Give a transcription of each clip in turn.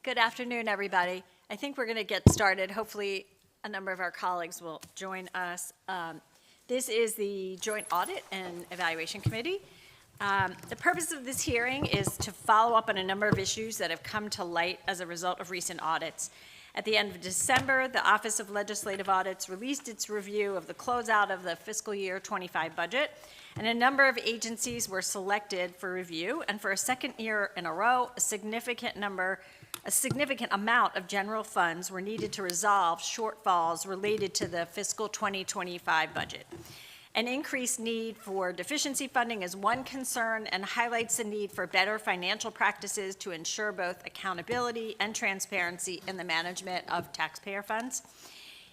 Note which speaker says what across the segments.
Speaker 1: Good afternoon, everybody. I think we're going to get started. Hopefully, a number of our colleagues will join us. This is the Joint Audit and Evaluation Committee. The purpose of this hearing is to follow up on a number of issues that have come to light as a result of recent audits. At the end of December, the Office of Legislative Audits released its review of the closeout of the fiscal year 25 budget, and a number of agencies were selected for review, and for a second year in a row, a significant amount of general funds were needed to resolve shortfalls related to the fiscal 2025 budget. An increased need for deficiency funding is one concern and highlights the need for better financial practices to ensure both accountability and transparency in the management of taxpayer funds.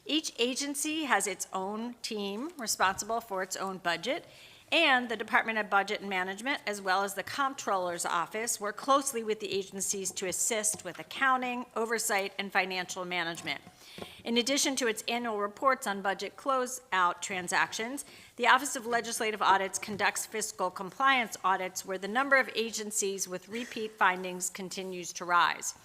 Speaker 1: Each agency has its own team responsible for its own budget, and the Department of Budget and Management, as well as the Comptroller's Office, work closely with the agencies to assist with accounting, oversight, and financial management. In addition to its annual reports on budget closeout transactions, the Office of Legislative Audits conducts fiscal compliance audits where the number of agencies with repeat findings continues to rise.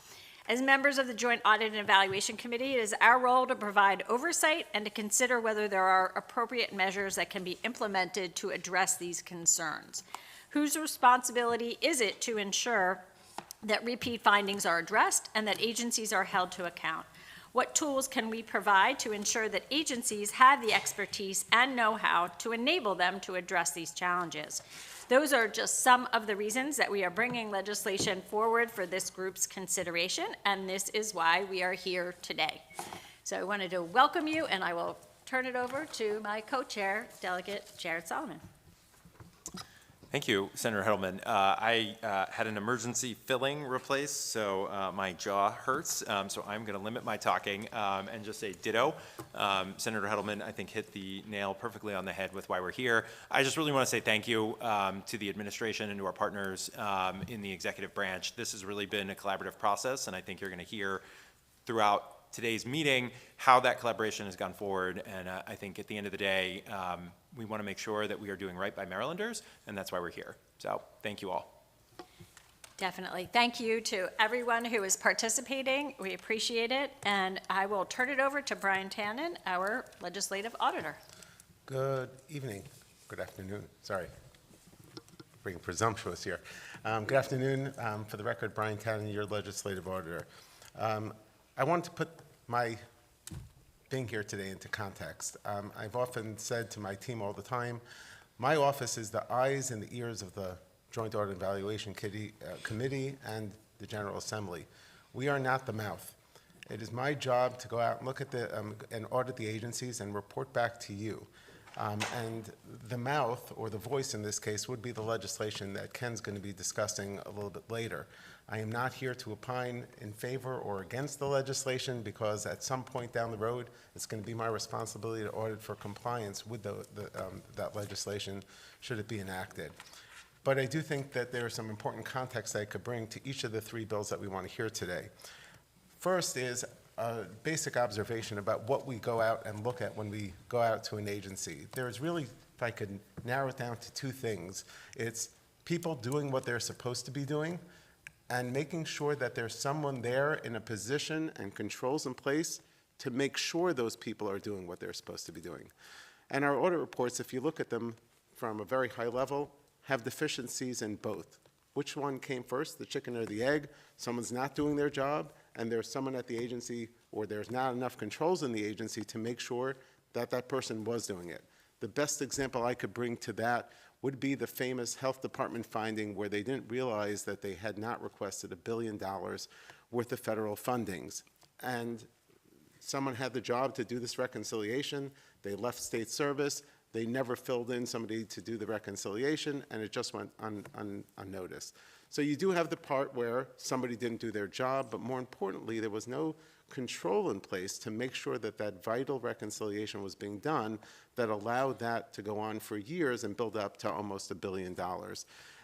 Speaker 1: As members of the Joint Audit and Evaluation Committee, it is our role to provide oversight and to consider whether there are appropriate measures that can be implemented to address these concerns. Whose responsibility is it to ensure that repeat findings are addressed and that agencies are held to account? What tools can we provide to ensure that agencies have the expertise and know-how to enable them to address these challenges? Those are just some of the reasons that we are bringing legislation forward for this group's consideration, and this is why we are here today. So I wanted to welcome you, and I will turn it over to my co-chair, Delegate Jared Solomon.
Speaker 2: Thank you, Senator Heddleman. I had an emergency filling replaced, so my jaw hurts, so I'm going to limit my talking and just say ditto. Senator Heddleman, I think, hit the nail perfectly on the head with why we're here. I just really want to say thank you to the administration and to our partners in the executive branch. This has really been a collaborative process, and I think you're going to hear throughout today's meeting how that collaboration has gone forward, and I think at the end of the day, we want to make sure that we are doing right by Marylanders, and that's why we're here. So thank you all.
Speaker 1: Definitely. Thank you to everyone who is participating. We appreciate it, and I will turn it over to Brian Tannen, our legislative auditor.
Speaker 3: Good evening. Good afternoon. Sorry, being presumptuous here. Good afternoon. For the record, Brian Tannen, your legislative auditor. I want to put my being here today into context. I've often said to my team all the time, my office is the eyes and the ears of the Joint Audit and Evaluation Committee and the General Assembly. We are not the mouth. It is my job to go out and look at and audit the agencies and report back to you. And the mouth, or the voice in this case, would be the legislation that Ken's going to be discussing a little bit later. I am not here to opine in favor or against the legislation because at some point down the road, it's going to be my responsibility to audit for compliance with that legislation should it be enacted. But I do think that there are some important context I could bring to each of the three bills that we want to hear today. First is a basic observation about what we go out and look at when we go out to an agency. There's really, if I could narrow it down to two things, it's people doing what they're supposed to be doing and making sure that there's someone there in a position and controls in place to make sure those people are doing what they're supposed to be doing. And our audit reports, if you look at them from a very high level, have deficiencies in both. Which one came first, the chicken or the egg? Someone's not doing their job, and there's someone at the agency, or there's not enough controls in the agency to make sure that that person was doing it. The best example I could bring to that would be the famous health department finding where they didn't realize that they had not requested $1 billion worth of federal fundings. And someone had the job to do this reconciliation. They left state service. They never filled in somebody to do the reconciliation, and it just went unnoticed. So you do have the part where somebody didn't do their job, but more importantly, there was no control in place to make sure that that vital reconciliation was being done that allowed that to go on for years and build up to almost $1 billion.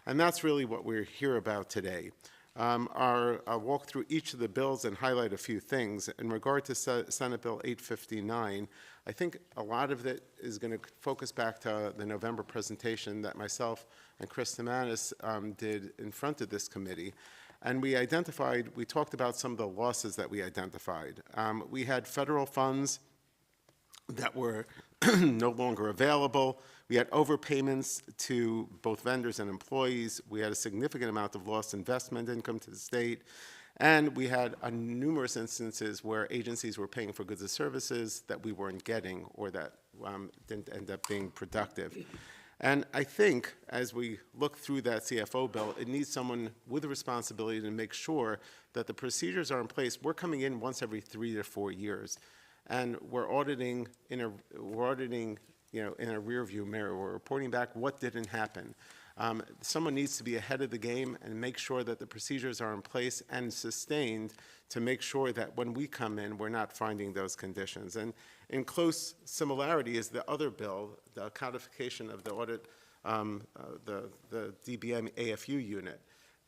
Speaker 3: And that's really what we're here about today. I'll walk through each of the bills and highlight a few things. In regard to Senate Bill 859, I think a lot of it is going to focus back to the November presentation that myself and Chris Tamanis did in front of this committee. And we talked about some of the losses that we identified. We had federal funds that were no longer available. We had overpayments to both vendors and employees. We had a significant amount of lost investment income to the state. And we had numerous instances where agencies were paying for goods and services that we weren't getting or that didn't end up being productive. And I think as we look through that CFO bill, it needs someone with a responsibility to make sure that the procedures are in place. We're coming in once every 3 to 4 years, and we're auditing in a rear view mirror. We're reporting back what didn't happen. Someone needs to be ahead of the game and make sure that the procedures are in place and sustained to make sure that when we come in, we're not finding those conditions. And in close similarity is the other bill, the codification of the audit, the DBM AFU unit.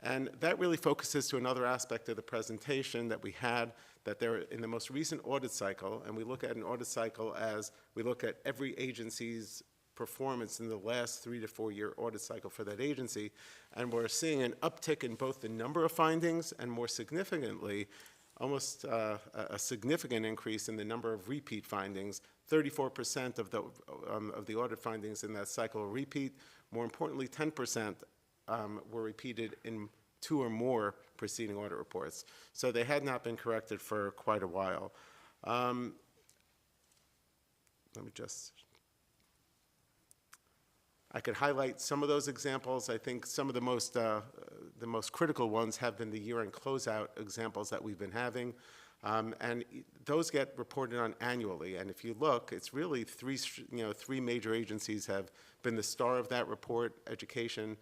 Speaker 3: And that really focuses to another aspect of the presentation that we had, that there in the most recent audit cycle, and we look at an audit cycle as we look at every agency's performance in the last 3 to 4 year audit cycle for that agency, and we're seeing an uptick in both the number of findings and, more significantly, almost a significant increase in the number of repeat findings. 34% of the audit findings in that cycle are repeat. More importantly, 10% were repeated in 2 or more preceding audit reports. So they had not been corrected for quite a while. Let me just... I could highlight some of those examples. I think some of the most critical ones have been the year-end closeout examples that we've been having. And those get reported on annually. And if you look, it's really three major agencies have been the star of that report: Education,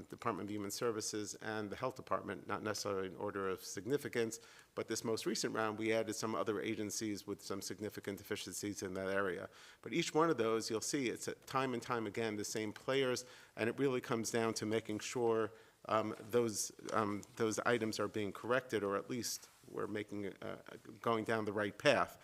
Speaker 3: Department of Human Services, and the Health Department, not necessarily in order of significance. But this most recent round, we added some other agencies with some significant deficiencies in that area. But each one of those, you'll see, it's time and time again the same players, and it really comes down to making sure those items are being corrected, or at least we're going down the right path.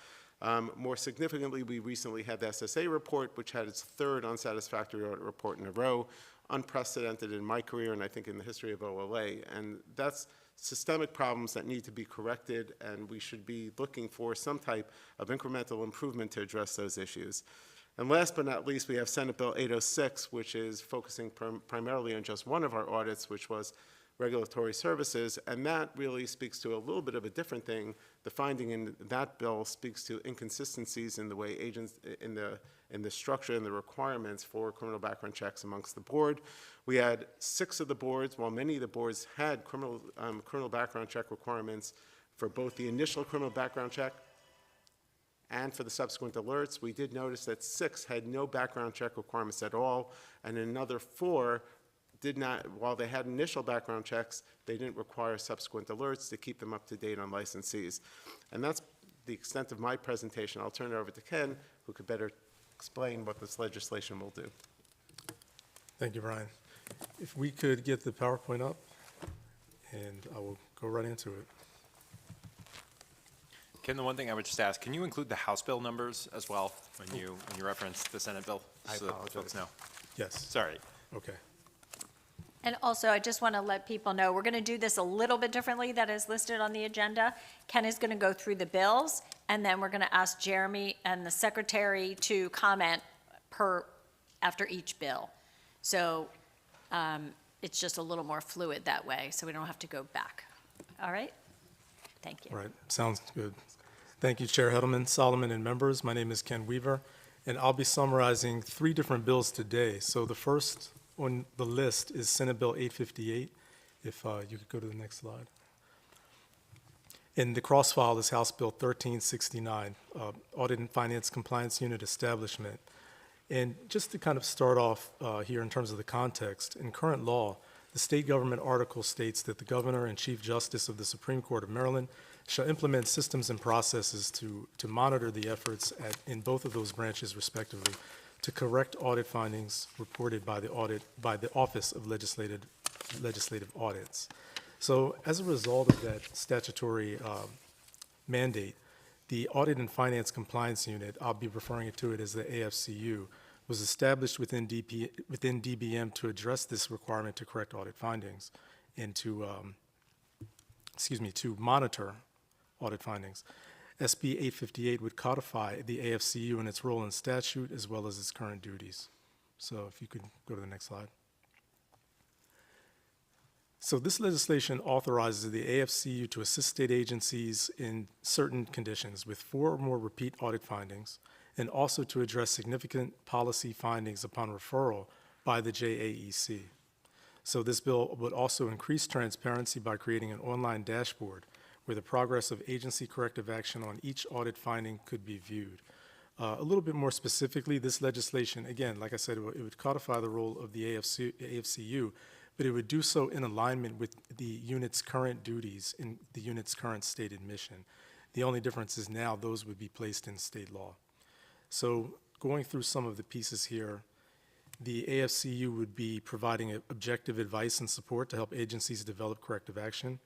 Speaker 3: More significantly, we recently had the SSA report, which had its 3rd unsatisfactory audit report in a row, unprecedented in my career and I think in the history of OLA. And that's systemic problems that need to be corrected, and we should be looking for some type of incremental improvement to address those issues. And last but not least, we have Senate Bill 806, which is focusing primarily on just one of our audits, which was regulatory services, and that really speaks to a little bit of a different thing. The finding in that bill speaks to inconsistencies in the way agents, in the structure and the requirements for criminal background checks amongst the board. We had 6 of the boards, while many of the boards had criminal background check requirements for both the initial criminal background check and for the subsequent alerts. We did notice that 6 had no background check requirements at all, and another 4 did not, while they had initial background checks, they didn't require subsequent alerts to keep them up to date on licensees. And that's the extent of my presentation. I'll turn it over to Ken, who could better explain what this legislation will do.
Speaker 4: Thank you, Brian. If we could get the PowerPoint up, and I will go right into it.
Speaker 2: Ken, the one thing I would just ask, can you include the House bill numbers as well when you reference the Senate bill? So that folks know.
Speaker 4: Yes.
Speaker 2: Sorry.
Speaker 4: Okay.
Speaker 1: And also, I just want to let people know, we're going to do this a little bit differently than is listed on the agenda. Ken is going to go through the bills, and then we're going to ask Jeremy and the secretary to comment after each bill. So it's just a little more fluid that way, so we don't have to go back. All right? Thank you.
Speaker 4: All right. Sounds good. Thank you, Chair Hedelman, Solomon, and members. My name is Ken Weaver, and I'll be summarizing 3 different bills today. So the first on the list is Senate Bill 858. If you could go to the next slide. And the cross-file is House Bill 1369, Audit and Finance Compliance Unit Establishment. And just to kind of start off here in terms of the context, in current law, the state government article states that the Governor and Chief Justice of the Supreme Court of Maryland shall implement systems and processes to monitor the efforts in both of those branches respectively to correct audit findings reported by the Office of Legislative Audits. So as a result of that statutory mandate, the Audit and Finance Compliance Unit, I'll be referring to it as the AFCU, was established within DBM to address this requirement to correct audit findings and to to monitor audit findings. SB 858 would codify the AFCU and its role in statute as well as its current duties. So if you could go to the next slide. So this legislation authorizes the AFCU to assist state agencies in certain conditions with 4 or more repeat audit findings, and also to address significant policy findings upon referral by the JAEC. So this bill would also increase transparency by creating an online dashboard where the progress of agency corrective action on each audit finding could be viewed. A little bit more specifically, this legislation, again, like I said, it would codify the role of the AFCU, but it would do so in alignment with the unit's current duties in the unit's current stated mission. The only difference is now those would be placed in state law. So going through some of the pieces here, the AFCU would be providing objective advice and support to help agencies develop corrective action.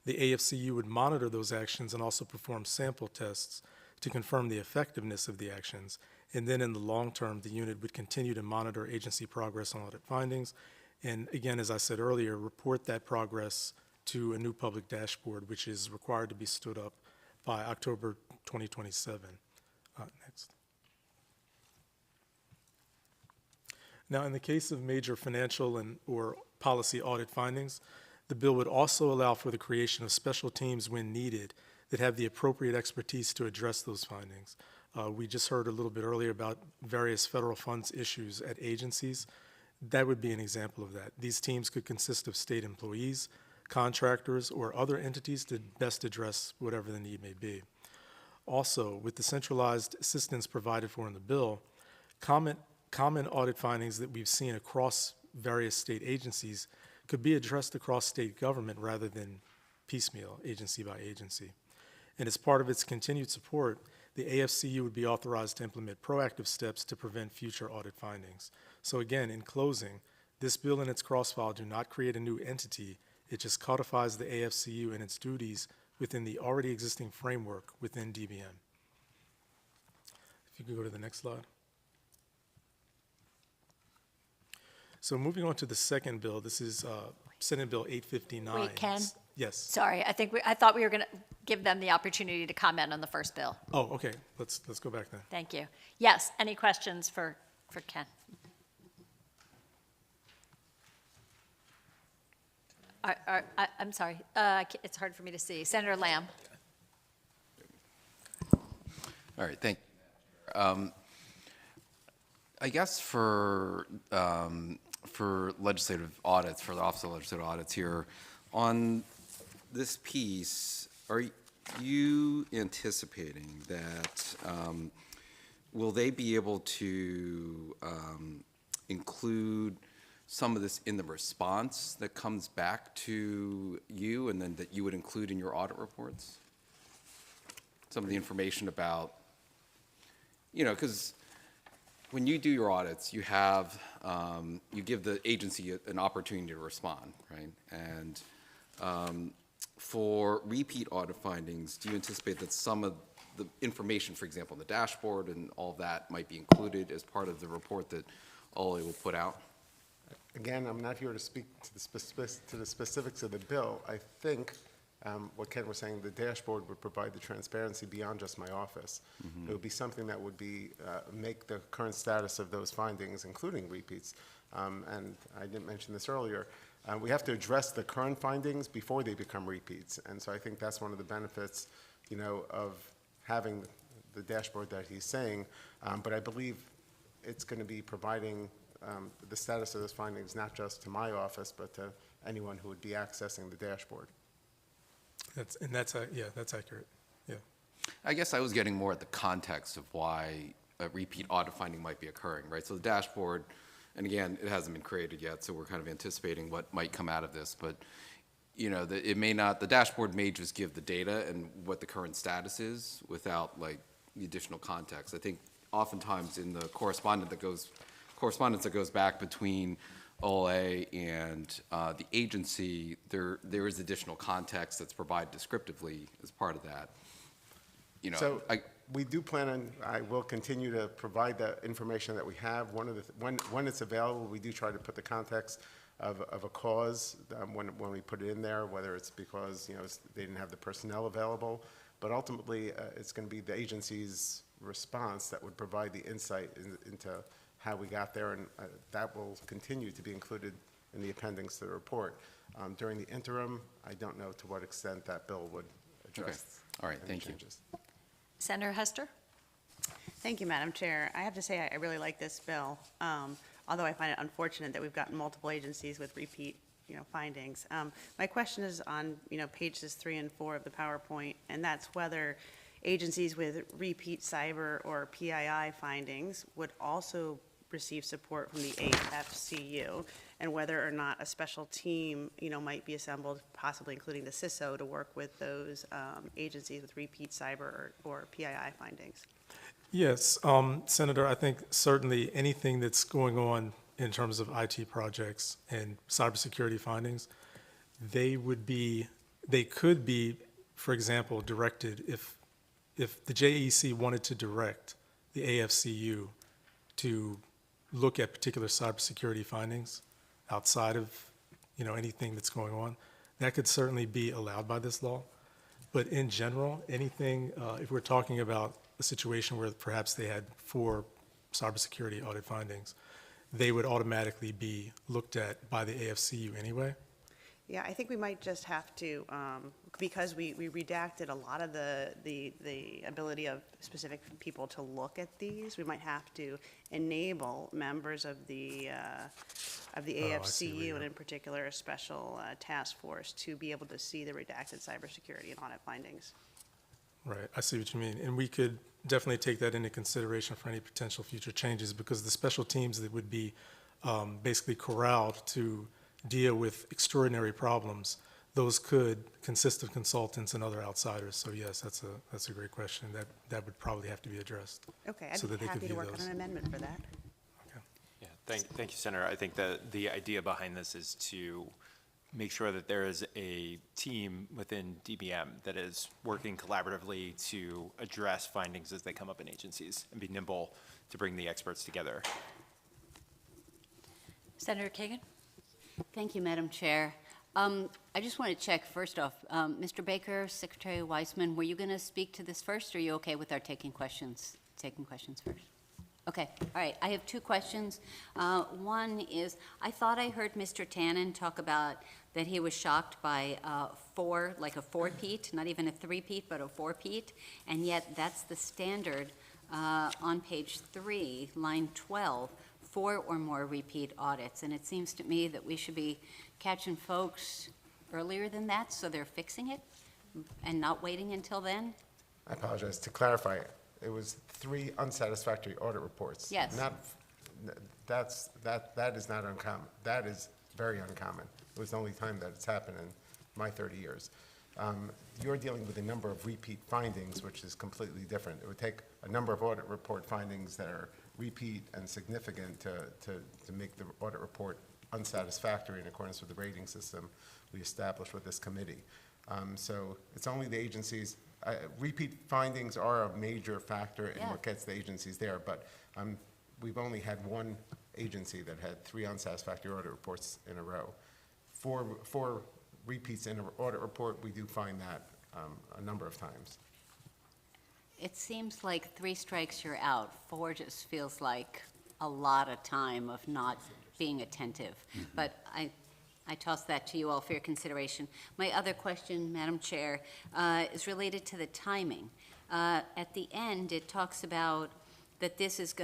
Speaker 4: The AFCU would monitor those actions and also perform sample tests to confirm the effectiveness of the actions. And then in the long term, the unit would continue to monitor agency progress on audit findings. And again, as I said earlier, report that progress to a new public dashboard, which is required to be stood up by October 2027. Next. Now, in the case of major financial or policy audit findings, the bill would also allow for the creation of special teams when needed that have the appropriate expertise to address those findings. We just heard a little bit earlier about various federal funds issues at agencies. That would be an example of that. These teams could consist of state employees, contractors, or other entities to best address whatever the need may be. Also, with the centralized assistance provided for in the bill, common audit findings that we've seen across various state agencies could be addressed across state government rather than piecemeal, agency by agency. And as part of its continued support, the AFCU would be authorized to implement proactive steps to prevent future audit findings. So again, in closing, this bill and its cross-file do not create a new entity. It just codifies the AFCU and its duties within the already existing framework within DBM. If you could go to the next slide. So moving on to the second bill, this is Senate Bill 859.
Speaker 1: Wait, Ken?
Speaker 4: Yes.
Speaker 1: Sorry, I thought we were going to give them the opportunity to comment on the first bill.
Speaker 4: Oh, okay. Let's go back then.
Speaker 1: Thank you. Yes, any questions for Ken? I'm sorry, it's hard for me to see. Senator Lamb.
Speaker 5: All right, thank you. I guess for legislative audits, for the Office of Legislative Audits here, on this piece, are you anticipating that, will they be able to include some of this in the response that comes back to you and then that you would include in your audit reports? Some of the information about, because when you do your audits, you have, you give the agency an opportunity to respond, right? And for repeat audit findings, do you anticipate that some of the information, for example, the dashboard and all that might be included as part of the report that OLA will put out?
Speaker 3: Again, I'm not here to speak to the specifics of the bill. I think what Ken was saying, the dashboard would provide the transparency beyond just my office. It would be something that would be make the current status of those findings, including repeats. And I didn't mention this earlier. We have to address the current findings before they become repeats. And so I think that's one of the benefits, of having the dashboard that he's saying. But I believe it's going to be providing the status of those findings not just to my office, but to anyone who would be accessing the dashboard.
Speaker 4: That's accurate. Yeah.
Speaker 5: I guess I was getting more at the context of why a repeat audit finding might be occurring, right? So the dashboard, and again, it hasn't been created yet, so we're kind of anticipating what might come out of this, but it may not, the dashboard may just give the data and what the current status is without like the additional context. I think oftentimes in the correspondence that goes back between OLA and the agency, there is additional context that's provided descriptively as part of that.
Speaker 3: So we do plan on, I will continue to provide the information that we have. When it's available, we do try to put the context of a cause when we put it in there, whether it's because, they didn't have the personnel available. But ultimately, it's going to be the agency's response that would provide the insight into how we got there, and that will continue to be included in the appendix to the report. During the interim, I don't know to what extent that bill would address
Speaker 5: All right,
Speaker 3: any
Speaker 5: thank you.
Speaker 3: changes.
Speaker 1: Senator Hester?
Speaker 6: Thank you, Madam Chair. I have to say, I really like this bill, although I find it unfortunate that we've gotten multiple agencies with repeat, findings. My question is on, pages 3 and 4 of the PowerPoint, and that's whether agencies with repeat cyber or PII findings would also receive support from the AFCU, and whether or not a special team, might be assembled, possibly including the CISO, to work with those agencies with repeat cyber or PII findings.
Speaker 4: Yes, Senator, I think certainly anything that's going on in terms of IT projects and cybersecurity findings, they could be, for example, directed if the JEC wanted to direct the AFCU to look at particular cybersecurity findings outside of, anything that's going on, that could certainly be allowed by this law. But in general, anything, if we're talking about a situation where perhaps they had 4 cybersecurity audit findings, they would automatically be looked at by the AFCU anyway.
Speaker 6: Yeah, I think we might just have to, because we redacted a lot of the ability of specific people to look at these, we might have to enable members of the
Speaker 4: I see where
Speaker 6: AFCU,
Speaker 4: you're
Speaker 6: and
Speaker 4: at.
Speaker 6: in particular, a special task force, to be able to see the redacted cybersecurity and audit findings.
Speaker 4: Right, I see what you mean. And we could definitely take that into consideration for any potential future changes, because the special teams that would be basically corralled to deal with extraordinary problems, those could consist of consultants and other outsiders. So yes, that's a great question. That would probably have to be addressed.
Speaker 6: Okay, I'd
Speaker 4: So
Speaker 6: be
Speaker 4: that they could
Speaker 6: happy to
Speaker 4: view
Speaker 6: work on
Speaker 4: those.
Speaker 6: an amendment for that.
Speaker 2: Yeah, thank you, Senator. I think that the idea behind this is to make sure that there is a team within DBM that is working collaboratively to address findings as they come up in agencies and be nimble to bring the experts together.
Speaker 1: Senator Kagan?
Speaker 7: Thank you, Madam Chair. I just want to check, first off, Mr. Baker, Secretary Weissman, were you going to speak to this first, or are you okay with our taking questions first? Okay, all right. I have 2 questions. One is, I thought I heard Mr. Tannen talk about that he was shocked by 4, like a 4-peat, not even a 3-peat, but a 4-peat, and yet that's the standard on page 3, line 12, 4 or more repeat audits. And it seems to me that we should be catching folks earlier than that, so they're fixing it and not waiting until then.
Speaker 3: I apologize. To clarify, it was 3 unsatisfactory audit reports.
Speaker 7: Yes.
Speaker 3: That is not uncommon. That is very uncommon. It was the only time that it's happened in my 30 years. You're dealing with a number of repeat findings, which is completely different. It would take a number of audit report findings that are repeat and significant to make the audit report unsatisfactory in accordance with the rating system we established with this committee. So it's only the agencies. Repeat findings are a major factor in what gets the agencies there, but we've only had 1 agency that had 3 unsatisfactory audit reports in a row. 4 repeats in an audit report, we do find that a number of times.
Speaker 7: It seems like 3 strikes, you're out. 4 just feels like a lot of time of not being attentive. But I toss that to you all for your consideration. My other question, Madam Chair, is related to the timing. At the end, it talks about that this is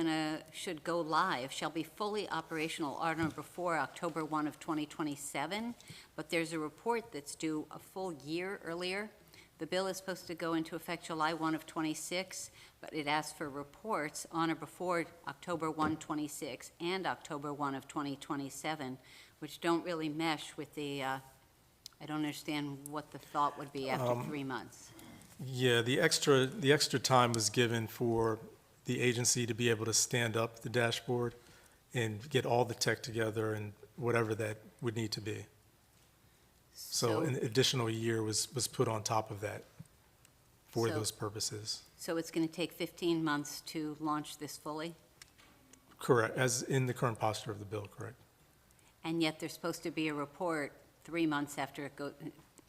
Speaker 7: should go live, shall be fully operational on or before October 1 of 2027, but there's a report that's due a full year earlier. The bill is supposed to go into effect July 1 of 26, but it asks for reports on or before October 1, 26 and October 1 of 2027, which don't really mesh with the, I don't understand what the thought would be after 3 months.
Speaker 4: Yeah, the extra time was given for the agency to be able to stand up the dashboard and get all the tech together and whatever that would need to be. So an additional year was put on top of that for
Speaker 7: So-
Speaker 4: those purposes.
Speaker 7: So it's going to take 15 months to launch this fully?
Speaker 4: Correct, as in the current posture of the bill, correct.
Speaker 7: and yet there's supposed to be a report 3 months after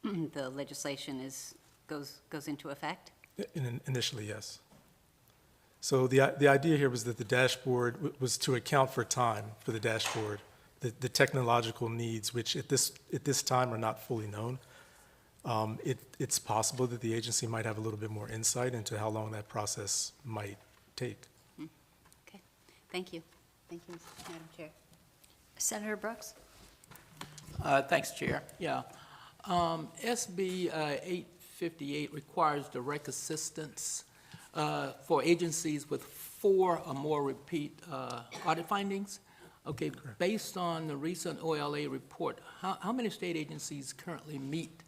Speaker 7: the legislation goes into effect?
Speaker 4: Initially, yes. So the idea here was that the dashboard was to account for time for the dashboard, the technological needs, which at this time are not fully known. It's possible that the agency might have a little bit more insight into how long that process might take.
Speaker 7: Okay, thank you. Thank you, Madam Chair.
Speaker 1: Senator Brooks?
Speaker 8: Thanks, Chair. Yeah. SB 858 requires direct assistance for agencies with 4 or more repeat audit findings. Okay, based on the recent OLA report, how many state agencies currently meet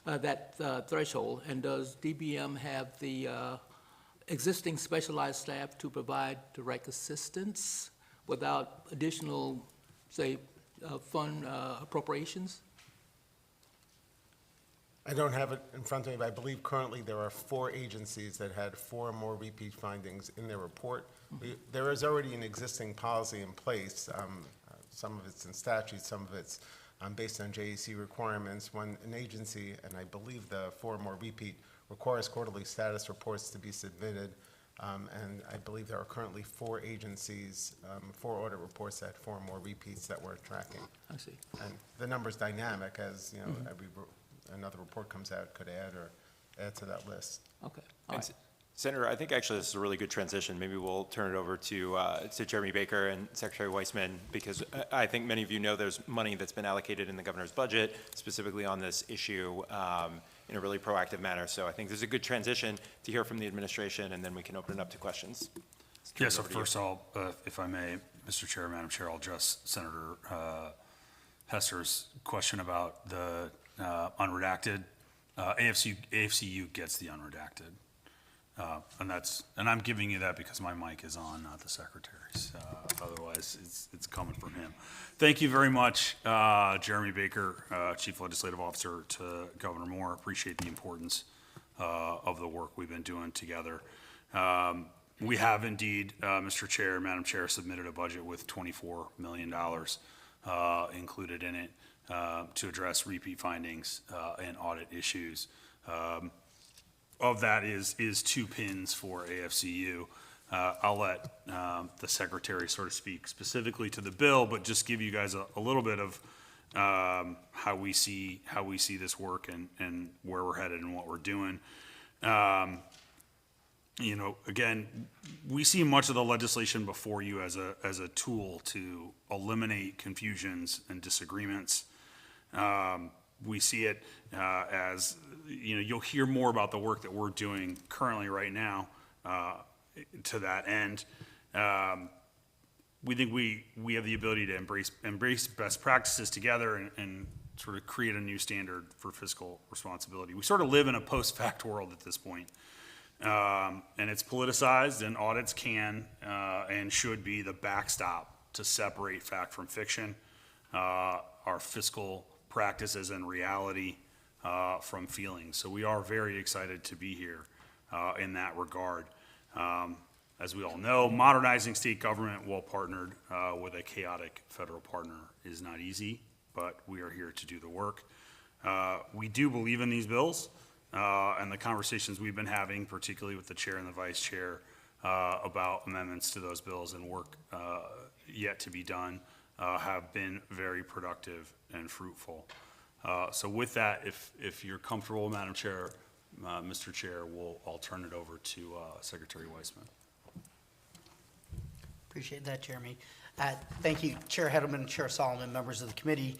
Speaker 8: that threshold? And does DBM have the existing specialized staff to provide direct assistance without additional, say, fund appropriations?
Speaker 3: I don't have it in front of me, but I believe currently there are 4 agencies that had 4 or more repeat findings in their report. There is already an existing policy in place. Some of it's in statute, some of it's based on JHC requirements. When an agency, and I believe the 4 or more repeat, requires quarterly status reports to be submitted, and I believe there are currently 4 agencies, 4 audit reports that 4 or more repeats that we're tracking.
Speaker 8: I see.
Speaker 3: And the number's dynamic, as you know, another report comes out, could add to that list.
Speaker 8: Okay,
Speaker 2: And
Speaker 8: all right.
Speaker 2: Senator, I think actually this is a really good transition. Maybe we'll turn it over to Jeremy Baker and Secretary Weissman, because I think many of you know there's money that's been allocated in the governor's budget specifically on this issue in a really proactive manner. So I think there's a good transition to hear from the administration, and then we can open it up to questions.
Speaker 9: Yeah, so first I'll, if I may, Mr. Chair, Madam Chair, I'll address Senator Hester's question about the unredacted. AFCU gets the unredacted. And I'm giving you that because my mic is on, not the secretary's. Otherwise, it's coming from him. Thank you very much, Jeremy Baker, Chief Legislative Officer, to Governor Moore. Appreciate the importance of the work we've been doing together. We have indeed, Mr. Chair, Madam Chair, submitted a budget with $24 million included in it to address repeat findings and audit issues. Of that is 2 pins for AFCU. I'll let the secretary sort of speak specifically to the bill, but just give you guys a little bit of how we see this work and where we're headed and what we're doing. You know, again, we see much of the legislation before you as a tool to eliminate confusions and disagreements. We see it as, you know, you'll hear more about the work that we're doing currently right now to that end. We think we have the ability to embrace best practices together and sort of create a new standard for fiscal responsibility. We sort of live in a post-fact world at this point. And it's politicized, and audits can and should be the backstop to separate fact from fiction, our fiscal practices and reality from feelings. So we are very excited to be here in that regard. As we all know, modernizing state government while partnered with a chaotic federal partner is not easy, but we are here to do the work. We do believe in these bills, and the conversations we've been having, particularly with the chair and the vice chair, about amendments to those bills and work yet to be done, have been very productive and fruitful. So with that, if you're comfortable, Madam Chair, Mr. Chair, I'll turn it over to Secretary Weissman.
Speaker 10: Appreciate that, Jeremy. Thank you, Chair Hedelman, Chair Solomon, members of the committee.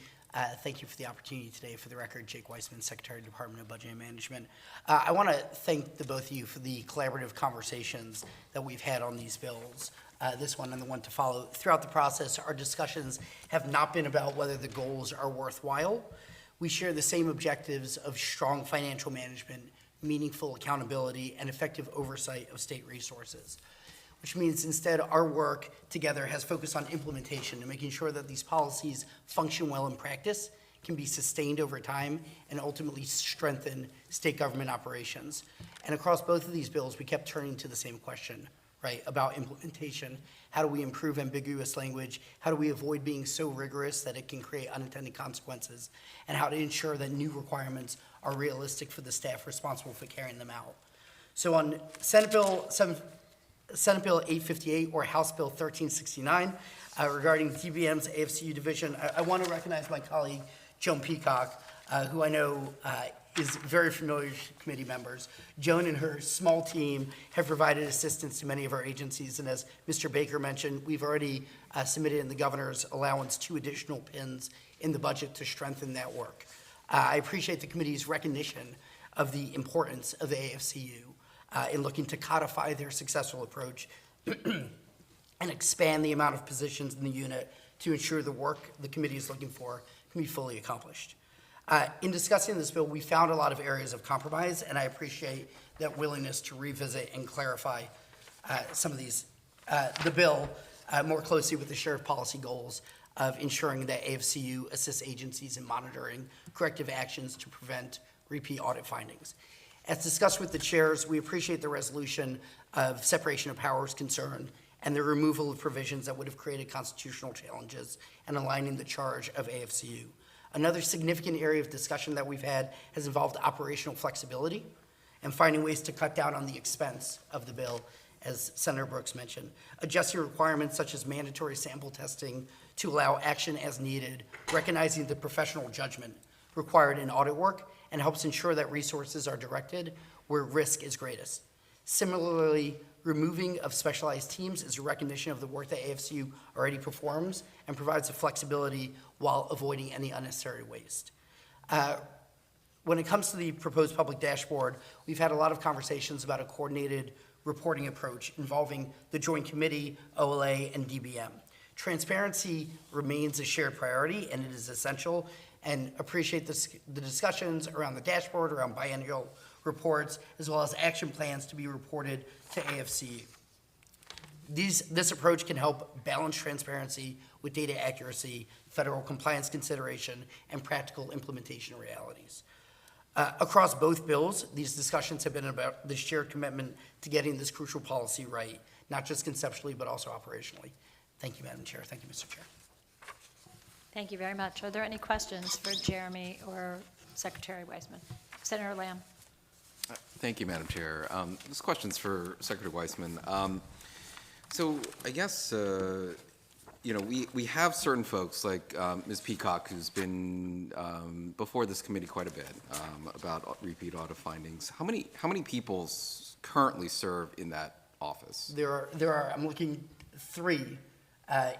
Speaker 10: Thank you for the opportunity today. For the record, Jake Weissman, Secretary, Department of Budget and Management. I want to thank the both of you for the collaborative conversations that we've had on these bills. This one and the one to follow. Throughout the process, our discussions have not been about whether the goals are worthwhile. We share the same objectives of strong financial management, meaningful accountability, and effective oversight of state resources, which means instead our work together has focused on implementation and making sure that these policies function well in practice, can be sustained over time, and ultimately strengthen state government operations. And across both of these bills, we kept turning to the same question: right, about implementation. How do we improve ambiguous language? How do we avoid being so rigorous that it can create unintended consequences? And how to ensure that new requirements are realistic for the staff responsible for carrying them out. So on Senate Bill 858 or House Bill 1369 regarding DBM's AFCU division, I want to recognize my colleague, Joan Peacock, who I know is very familiar to committee members. Joan and her small team have provided assistance to many of our agencies, and as Mr. Baker mentioned, we've already submitted in the governor's allowance 2 additional pins in the budget to strengthen that work. I appreciate the committee's recognition of the importance of the AFCU in looking to codify their successful approach and expand the amount of positions in the unit to ensure the work the committee is looking for can be fully accomplished. In discussing this bill, we found a lot of areas of compromise, and I appreciate that willingness to revisit and clarify some of these, the bill more closely with the shared policy goals of ensuring that AFCU assists agencies in monitoring corrective actions to prevent repeat audit findings. As discussed with the chairs, we appreciate the resolution of separation of powers concern and the removal of provisions that would have created constitutional challenges and aligning the charge of AFCU. Another significant area of discussion that we've had has involved operational flexibility and finding ways to cut down on the expense of the bill, as Senator Brooks mentioned. Adjusting requirements such as mandatory sample testing to allow action as needed, recognizing the professional judgment required in audit work, and helps ensure that resources are directed where risk is greatest. Similarly, removing of specialized teams is a recognition of the work that AFCU already performs and provides the flexibility while avoiding any unnecessary waste. When it comes to the proposed public dashboard, we've had a lot of conversations about a coordinated reporting approach involving the Joint Committee, OLA, and DBM. Transparency remains a shared priority, and it is essential, and appreciate the discussions around the dashboard, around biennial reports, as well as action plans to be reported to AFCU. This approach can help balance transparency with data accuracy, federal compliance consideration, and practical implementation realities. Across both bills, these discussions have been about the shared commitment to getting this crucial policy right, not just conceptually, but also operationally. Thank you, Madam Chair. Thank you, Mr. Chair.
Speaker 1: Thank you very much. Are there any questions for Jeremy or Secretary Weissman? Senator Lamb.
Speaker 5: Thank you, Madam Chair. This question's for Secretary Weissman. So I guess, we have certain folks like Ms. Peacock, who's been before this committee quite a bit about repeat audit findings. How many people currently serve in that office?
Speaker 10: There are I'm looking 3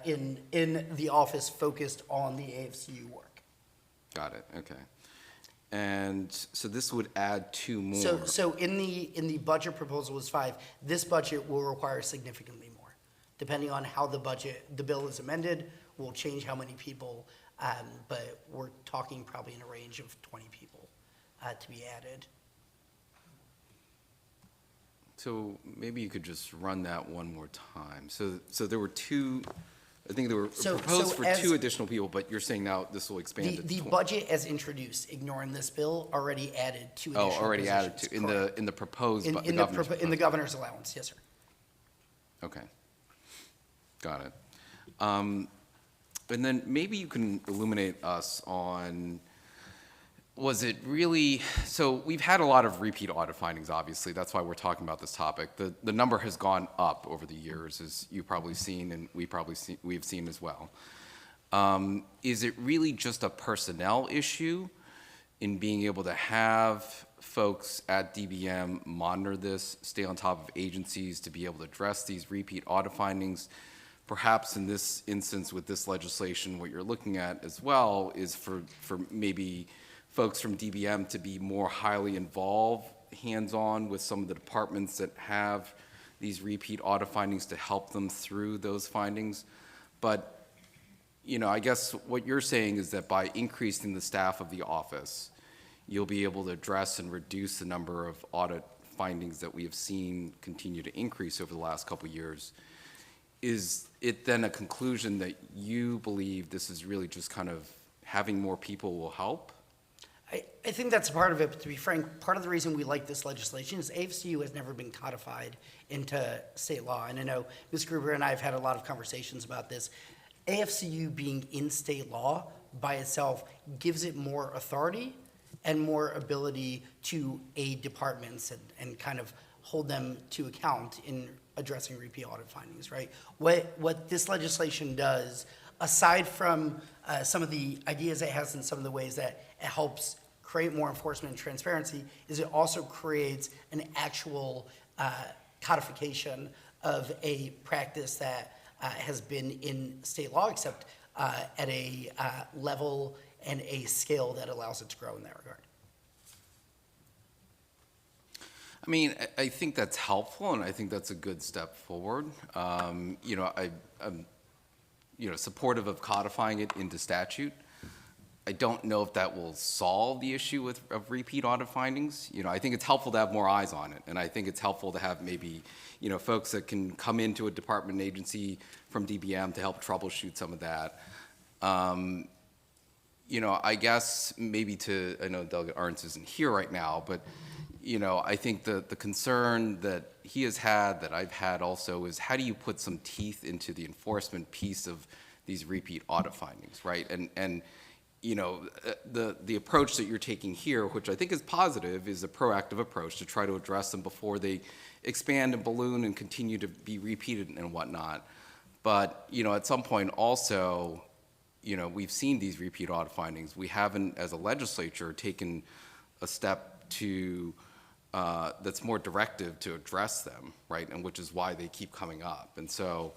Speaker 10: in the office focused on the AFCU work.
Speaker 5: Got it, okay. And so this would add 2 more.
Speaker 10: So in the budget proposal was 5. This budget will require significantly more. Depending on how the bill is amended, will change how many people, but we're talking probably in a range of 20 people to be added.
Speaker 5: So maybe you could just run that one more time. So there were 2, I think they were proposed for 2 additional people, but you're saying now this will expand to
Speaker 10: The
Speaker 5: 20.
Speaker 10: budget as introduced, ignoring this bill, already added 2 additional positions.
Speaker 5: Already added to, in the proposed,
Speaker 10: In
Speaker 5: the governor's
Speaker 10: the
Speaker 5: proposed.
Speaker 10: governor's allowance, yes, sir.
Speaker 5: Okay, got it. And then maybe you can illuminate us on, was it really, so we've had a lot of repeat audit findings, obviously, that's why we're talking about this topic. The number has gone up over the years, as you've probably seen, and we've seen as well. Is it really just a personnel issue in being able to have folks at DBM monitor this, stay on top of agencies to be able to address these repeat audit findings? Perhaps in this instance with this legislation, what you're looking at as well is for maybe folks from DBM to be more highly involved, hands-on with some of the departments that have these repeat audit findings to help them through those findings. But, I guess what you're saying is that by increasing the staff of the office, you'll be able to address and reduce the number of audit findings that we have seen continue to increase over the last couple of years. Is it then a conclusion that you believe this is really just kind of having more people will help?
Speaker 10: I think that's a part of it, but to be frank, part of the reason we like this legislation is AFCU has never been codified into state law. And I know Ms. Gruber and I have had a lot of conversations about this. AFCU being in state law by itself gives it more authority and more ability to aid departments and kind of hold them to account in addressing repeat audit findings, right? What this legislation does, aside from some of the ideas it has and some of the ways that it helps create more enforcement and transparency, is it also creates an actual codification of a practice that has been in state law, except at a level and a scale that allows it to grow in that regard.
Speaker 5: I mean, I think that's helpful, and I think that's a good step forward. I'm supportive of codifying it into statute. I don't know if that will solve the issue of repeat audit findings. I think it's helpful to have more eyes on it, and I think it's helpful to have maybe, folks that can come into a department and agency from DBM to help troubleshoot some of that. I guess maybe I know Delegate Arntz isn't here right now, but I think the concern that he has had, that I've had also, is how do you put some teeth into the enforcement piece of these repeat audit findings, right? And the approach that you're taking here, which I think is positive, is a proactive approach to try to address them before they expand and balloon and continue to be repeated and whatnot. But, at some point also, we've seen these repeat audit findings. We haven't, as a legislature, taken a step to that's more directive to address them, right? And which is why they keep coming up. And so,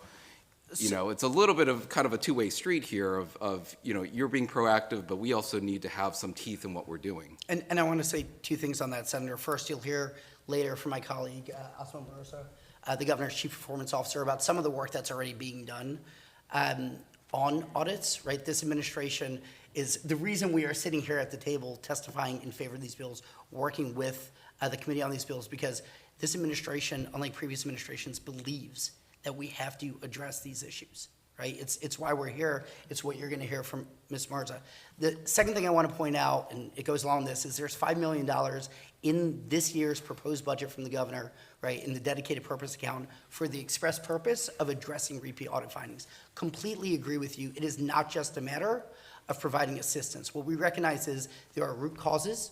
Speaker 5: it's a little bit of kind of a two-way street here of you're being proactive, but we also need to have some teeth in what we're doing.
Speaker 10: And I want to say two things on that, Senator. First, you'll hear later from my colleague, Osman Barossa, the governor's chief performance officer, about some of the work that's already being done on audits, right? This administration is the reason we are sitting here at the table testifying in favor of these bills, working with the committee on these bills, because this administration, unlike previous administrations, believes that we have to address these issues, right? It's why we're here. It's what you're going to hear from Ms. Marza. The second thing I want to point out, and it goes along this, is there's $5 million in this year's proposed budget from the governor, right, in the dedicated purpose account for the express purpose of addressing repeat audit findings. Completely agree with you. It is not just a matter of providing assistance. What we recognize is there are root causes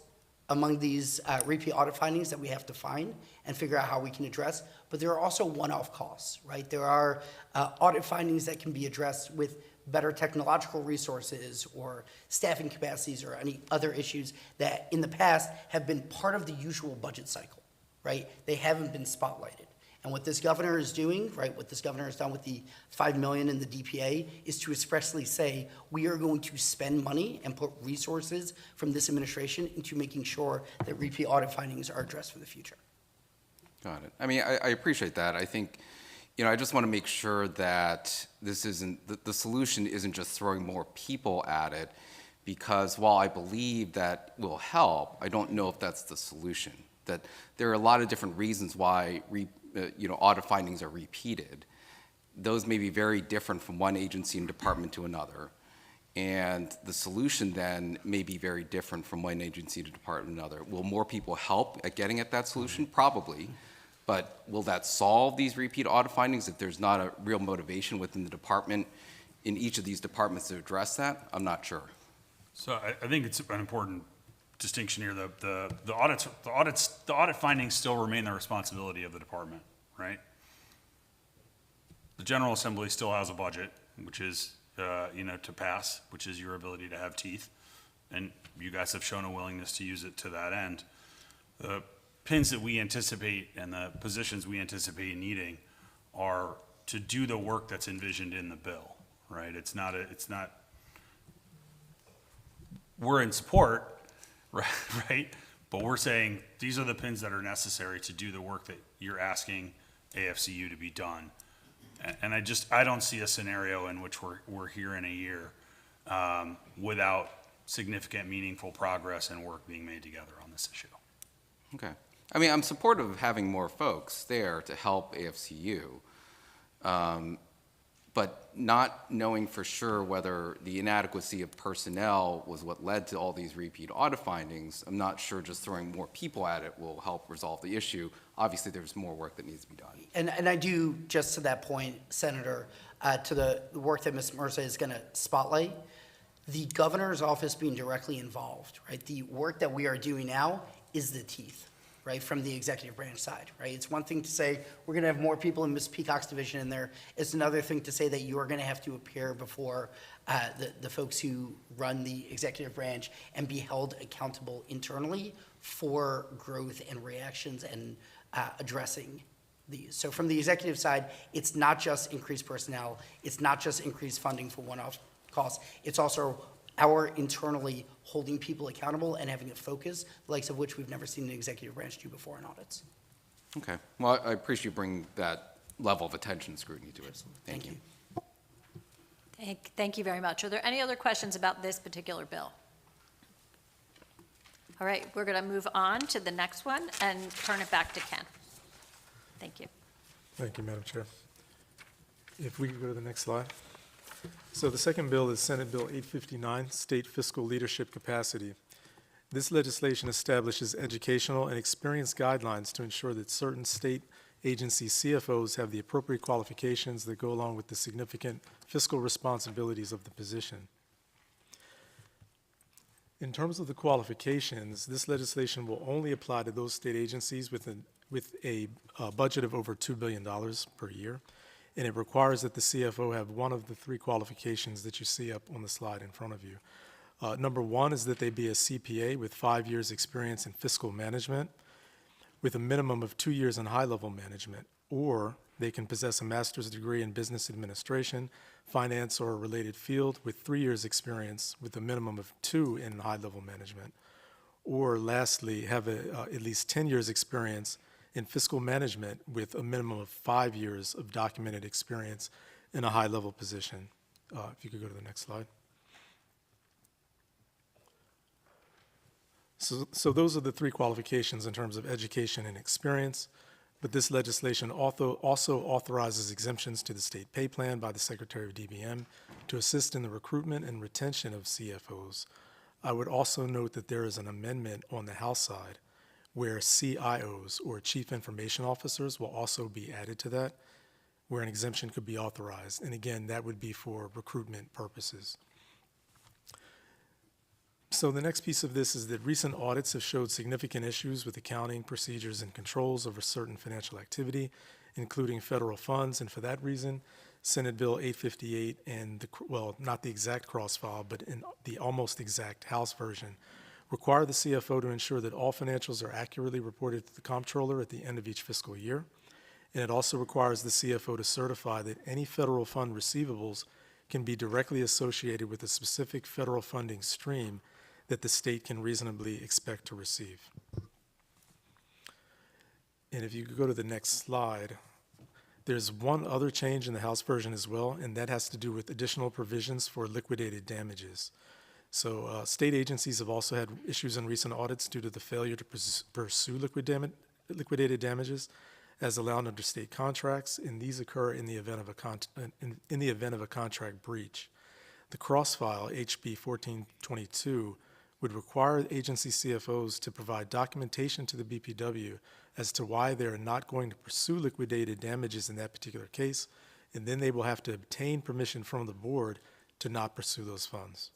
Speaker 10: among these repeat audit findings that we have to find and figure out how we can address, but there are also one-off costs, right? There are audit findings that can be addressed with better technological resources or staffing capacities or any other issues that in the past have been part of the usual budget cycle, right? They haven't been spotlighted. And what this governor is doing, right, what this governor has done with the $5 million in the DPA is to expressly say, we are going to spend money and put resources from this administration into making sure that repeat audit findings are addressed for the future.
Speaker 5: Got it. I mean, I appreciate that. I think, I just want to make sure that this isn't, the solution isn't just throwing more people at it, because while I believe that will help, I don't know if that's the solution. That there are a lot of different reasons why audit findings are repeated. Those may be very different from one agency and department to another. And the solution then may be very different from one agency to department to another. Will more people help at getting at that solution? Probably. But will that solve these repeat audit findings if there's not a real motivation within the department, in each of these departments, to address that? I'm not sure.
Speaker 9: So I think it's an important distinction here. The audit findings still remain the responsibility of the department, right? The General Assembly still has a budget, which is, to pass, which is your ability to have teeth. And you guys have shown a willingness to use it to that end. The pins that we anticipate and the positions we anticipate needing are to do the work that's envisioned in the bill, right? We're in support, right? But we're saying these are the pins that are necessary to do the work that you're asking AFCU to be done. And I don't see a scenario in which we're here in a year without significant, meaningful progress and work being made together on this issue.
Speaker 5: Okay. I mean, I'm supportive of having more folks there to help AFCU. but not knowing for sure whether the inadequacy of personnel was what led to all these repeat audit findings, I'm not sure just throwing more people at it will help resolve the issue. Obviously, there's more work that needs to be done.
Speaker 10: And I do, just to that point, Senator, to the work that Ms. Mirza is going to spotlight, the governor's office being directly involved, right? The work that we are doing now is the teeth, right, from the executive branch side, right? It's one thing to say, we're going to have more people in Ms. Peacock's division in there. It's another thing to say that you are going to have to appear before the folks who run the executive branch and be held accountable internally for growth and reactions and addressing these. So from the executive side, it's not just increased personnel, it's not just increased funding for one-off costs, it's also our internally holding people accountable and having a focus, the likes of which we've never seen an executive branch do before in audits.
Speaker 5: Okay. Well, I appreciate you bringing that level of attention and scrutiny to it. Thank you.
Speaker 1: Thank you very much. Are there any other questions about this particular bill? All right, we're going to move on to the next one and turn it back to Ken. Thank you.
Speaker 4: Thank you, Madam Chair. If we could go to the next slide. So the second bill is Senate Bill 859, State Fiscal Leadership Capacity. This legislation establishes educational and experience guidelines to ensure that certain state agency CFOs have the appropriate qualifications that go along with the significant fiscal responsibilities of the position. In terms of the qualifications, this legislation will only apply to those state agencies with a budget of over $2 billion per year, and it requires that the CFO have one of the three qualifications that you see up on the slide in front of you. Number one is that they be a CPA with 5 years' experience in fiscal management, with a minimum of 2 years in high-level management, or they can possess a master's degree in business administration, finance, or a related field with 3 years' experience with a minimum of 2 in high-level management, or lastly, have at least 10 years' experience in fiscal management with a minimum of 5 years of documented experience in a high-level position. If you could go to the next slide. So those are the three qualifications in terms of education and experience, but this legislation also authorizes exemptions to the state pay plan by the Secretary of DBM to assist in the recruitment and retention of CFOs. I would also note that there is an amendment on the House side where CIOs, or Chief Information Officers, will also be added to that, where an exemption could be authorized. And again, that would be for recruitment purposes. So the next piece of this is that recent audits have showed significant issues with accounting procedures and controls over certain financial activity, including federal funds, and for that reason, Senate Bill 858 and not the exact cross-file, but in the almost exact House version, require the CFO to ensure that all financials are accurately reported to the comptroller at the end of each fiscal year. And it also requires the CFO to certify that any federal fund receivables can be directly associated with a specific federal funding stream that the state can reasonably expect to receive. And if you could go to the next slide, there's one other change in the House version as well, and that has to do with additional provisions for liquidated damages. So state agencies have also had issues in recent audits due to the failure to pursue liquidated damages as allowed under state contracts, and these occur in the event of a contract breach. The cross-file, HB 1422, would require agency CFOs to provide documentation to the BPW as to why they're not going to pursue liquidated damages in that particular case, and then they will have to obtain permission from the board to not pursue those funds.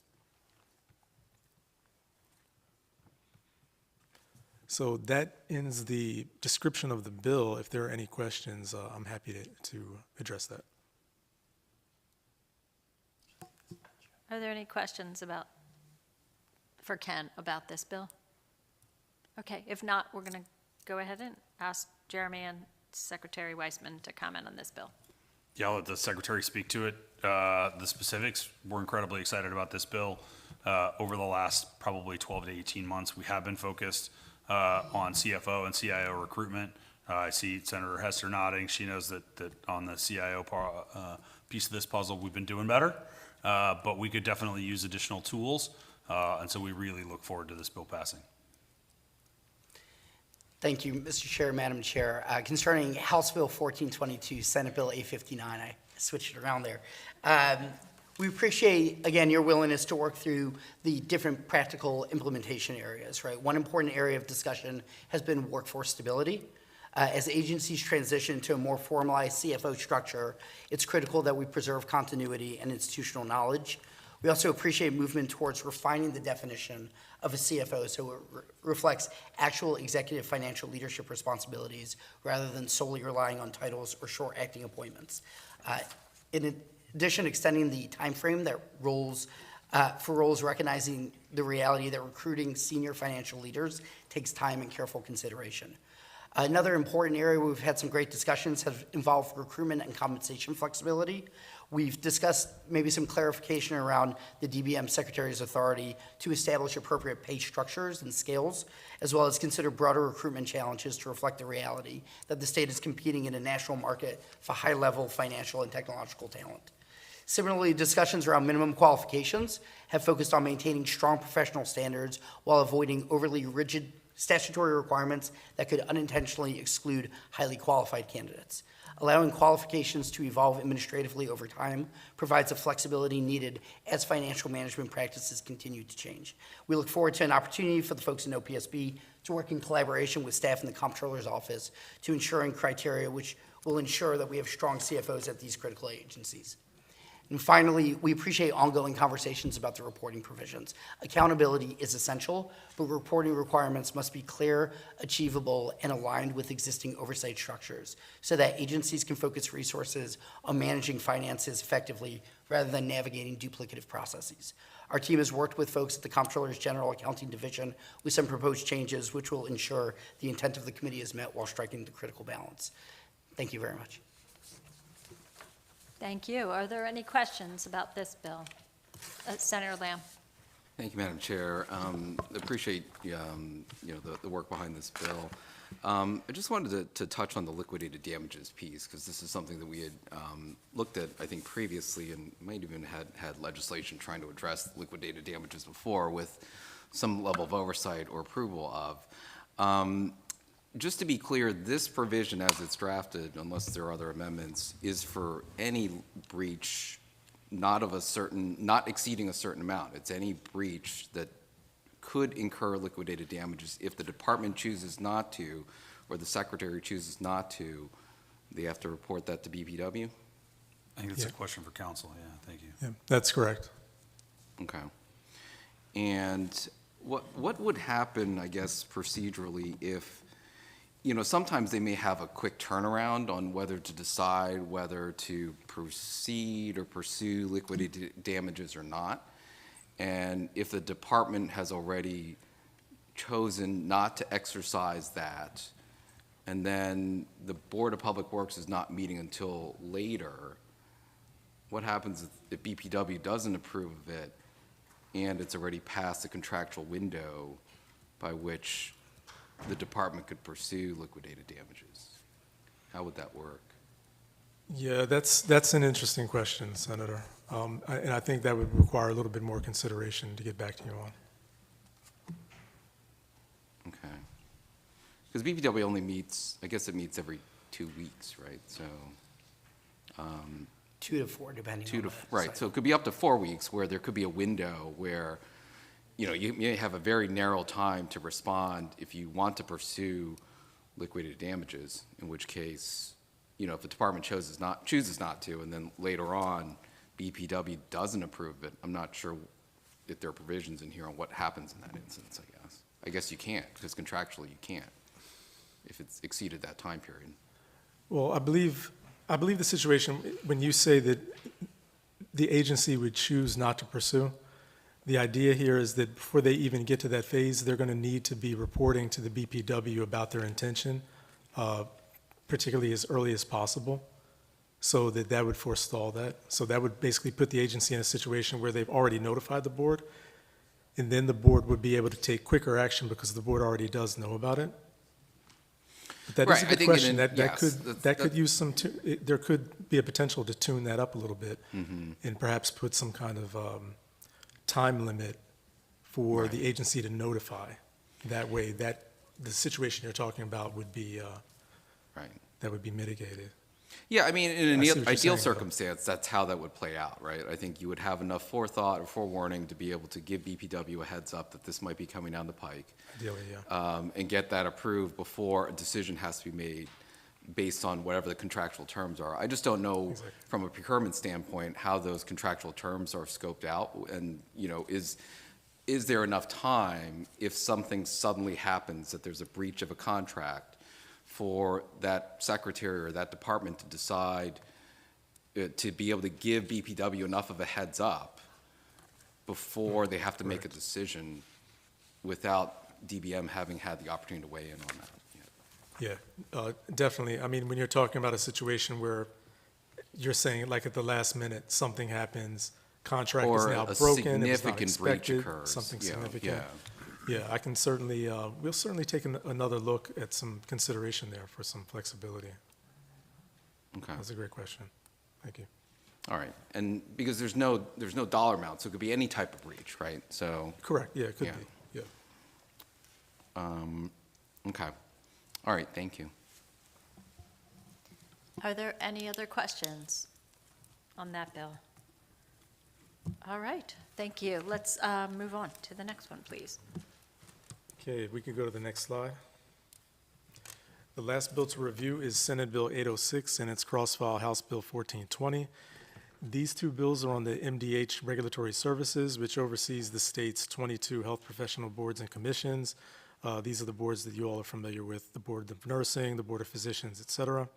Speaker 4: So that ends the description of the bill. If there are any questions, I'm happy to address that.
Speaker 1: Are there any questions for Ken about this bill? Okay, if not, we're going to go ahead and ask Jeremy and Secretary Weissman to comment on this bill.
Speaker 9: Yeah, I'll let the Secretary speak to it. The specifics, we're incredibly excited about this bill. Over the last probably 12 to 18 months, we have been focused on CFO and CIO recruitment. I see Senator Hester nodding. She knows that on the CIO piece of this puzzle, we've been doing better, but we could definitely use additional tools, and so we really look forward to this bill passing.
Speaker 10: Thank you, Mr. Chair, Madam Chair. Concerning House Bill 1422, Senate Bill 859, switch it around there. We appreciate, again, your willingness to work through the different practical implementation areas, right? One important area of discussion has been workforce stability. As agencies transition to a more formalized CFO structure, it's critical that we preserve continuity and institutional knowledge. We also appreciate movement towards refining the definition of a CFO so it reflects actual executive financial leadership responsibilities rather than solely relying on titles or short acting appointments. In addition, extending the timeframe that for roles recognizing the reality that recruiting senior financial leaders takes time and careful consideration. Another important area where we've had some great discussions has involved recruitment and compensation flexibility. We've discussed maybe some clarification around the DBM Secretary's authority to establish appropriate pay structures and scales, as well as consider broader recruitment challenges to reflect the reality that the state is competing in a national market for high-level financial and technological talent. Similarly, discussions around minimum qualifications have focused on maintaining strong professional standards while avoiding overly rigid statutory requirements that could unintentionally exclude highly qualified candidates. Allowing qualifications to evolve administratively over time provides the flexibility needed as financial management practices continue to change. We look forward to an opportunity for the folks in OPSB to work in collaboration with staff in the Comptroller's Office to ensuring criteria which will ensure that we have strong CFOs at these critical agencies. And finally, we appreciate ongoing conversations about the reporting provisions. Accountability is essential, but reporting requirements must be clear, achievable, and aligned with existing oversight structures so that agencies can focus resources on managing finances effectively rather than navigating duplicative processes. Our team has worked with folks at the Comptroller's General Accounting Division with some proposed changes which will ensure the intent of the committee is met while striking the critical balance. Thank you very much.
Speaker 1: Thank you. Are there any questions about this bill? Senator Lamb.
Speaker 5: Thank you, Madam Chair. Appreciate the work behind this bill. I just wanted to touch on the liquidated damages piece because this is something that we had looked at, I think, previously and might even had legislation trying to address liquidated damages before with some level of oversight or approval of. Just to be clear, this provision as it's drafted, unless there are other amendments, is for any breach not exceeding a certain amount. It's any breach that could incur liquidated damages. If the department chooses not to, or the secretary chooses not to, they have to report that to BPW?
Speaker 9: I think that's a question for council, yeah, thank you.
Speaker 4: Yeah, that's correct.
Speaker 5: Okay. And what would happen, I guess, procedurally if, sometimes they may have a quick turnaround on whether to decide whether to proceed or pursue liquidated damages or not. And if the department has already chosen not to exercise that, and then the Board of Public Works is not meeting until later, what happens if BPW doesn't approve of it and it's already past the contractual window by which the department could pursue liquidated damages? How would that work?
Speaker 4: Yeah, that's an interesting question, Senator. And I think that would require a little bit more consideration to get back to you on.
Speaker 5: Okay. Because BPW only meets, I guess it meets every 2 weeks, right? So,
Speaker 10: 2 to 4, depending on the
Speaker 5: right.
Speaker 10: site.
Speaker 5: So it could be up to 4 weeks where there could be a window where, you may have a very narrow time to respond if you want to pursue liquidated damages, in which case, if the department chooses not to, and then later on, BPW doesn't approve it, I'm not sure if there are provisions in here on what happens in that instance, I guess. I guess you can't, because contractually you can't, if it's exceeded that time period.
Speaker 4: Well, I believe the situation, when you say that the agency would choose not to pursue, the idea here is that before they even get to that phase, they're going to need to be reporting to the BPW about their intention, particularly as early as possible, so that would forestall that. So that would basically put the agency in a situation where they've already notified the board, and then the board would be able to take quicker action because the board already does know about it. But that is a good question. That could use some. There could be a potential to tune that up a little bit, and perhaps put some kind of time limit for the agency to notify. That way, that the situation you're talking about would be that would be mitigated.
Speaker 5: Yeah, I mean, in
Speaker 4: I see
Speaker 5: an
Speaker 4: what you're
Speaker 5: ideal
Speaker 4: saying, though.
Speaker 5: circumstance, that's how that would play out, right? I think you would have enough forethought or forewarning to be able to give BPW a heads up that this might be coming down the pike.
Speaker 4: Ideally, yeah.
Speaker 5: And get that approved before a decision has to be made based on whatever the contractual terms are. I just don't know,
Speaker 4: Exactly.
Speaker 5: from a procurement standpoint, how those contractual terms are scoped out. And, you know, is there enough time if something suddenly happens, that there's a breach of a contract, for that secretary or that department to decide to be able to give BPW enough of a heads up before they have to make a decision without DBM having had the opportunity to weigh in on that?
Speaker 4: Yeah, definitely. I mean, when you're talking about a situation where you're saying, like, at the last minute, something happens, contract is
Speaker 5: Or
Speaker 4: now
Speaker 5: a
Speaker 4: broken, it was not
Speaker 5: significant breach
Speaker 4: expected,
Speaker 5: occurs.
Speaker 4: something
Speaker 5: Yeah,
Speaker 4: significant.
Speaker 5: yeah.
Speaker 4: Yeah, I can certainly, we'll certainly take another look at some consideration there for some flexibility.
Speaker 5: Okay,
Speaker 4: That's a great question. Thank you.
Speaker 5: all right. And because there's no dollar amount, so it could be any type of breach, right? So,
Speaker 4: Correct, yeah, it could
Speaker 5: Yeah.
Speaker 4: be, yeah.
Speaker 5: okay. All right, thank you.
Speaker 1: Are there any other questions on that bill? All right, thank you. Let's move on to the next one, please.
Speaker 4: Okay, we can go to the next slide. The last bill to review is Senate Bill 806 and its cross-file House Bill 1420. These two bills are on the MDH Regulatory Services, which oversees the state's 22 health professional boards and commissions. These are the boards that you all are familiar with, the Board of Nursing, the Board of Physicians, et cetera.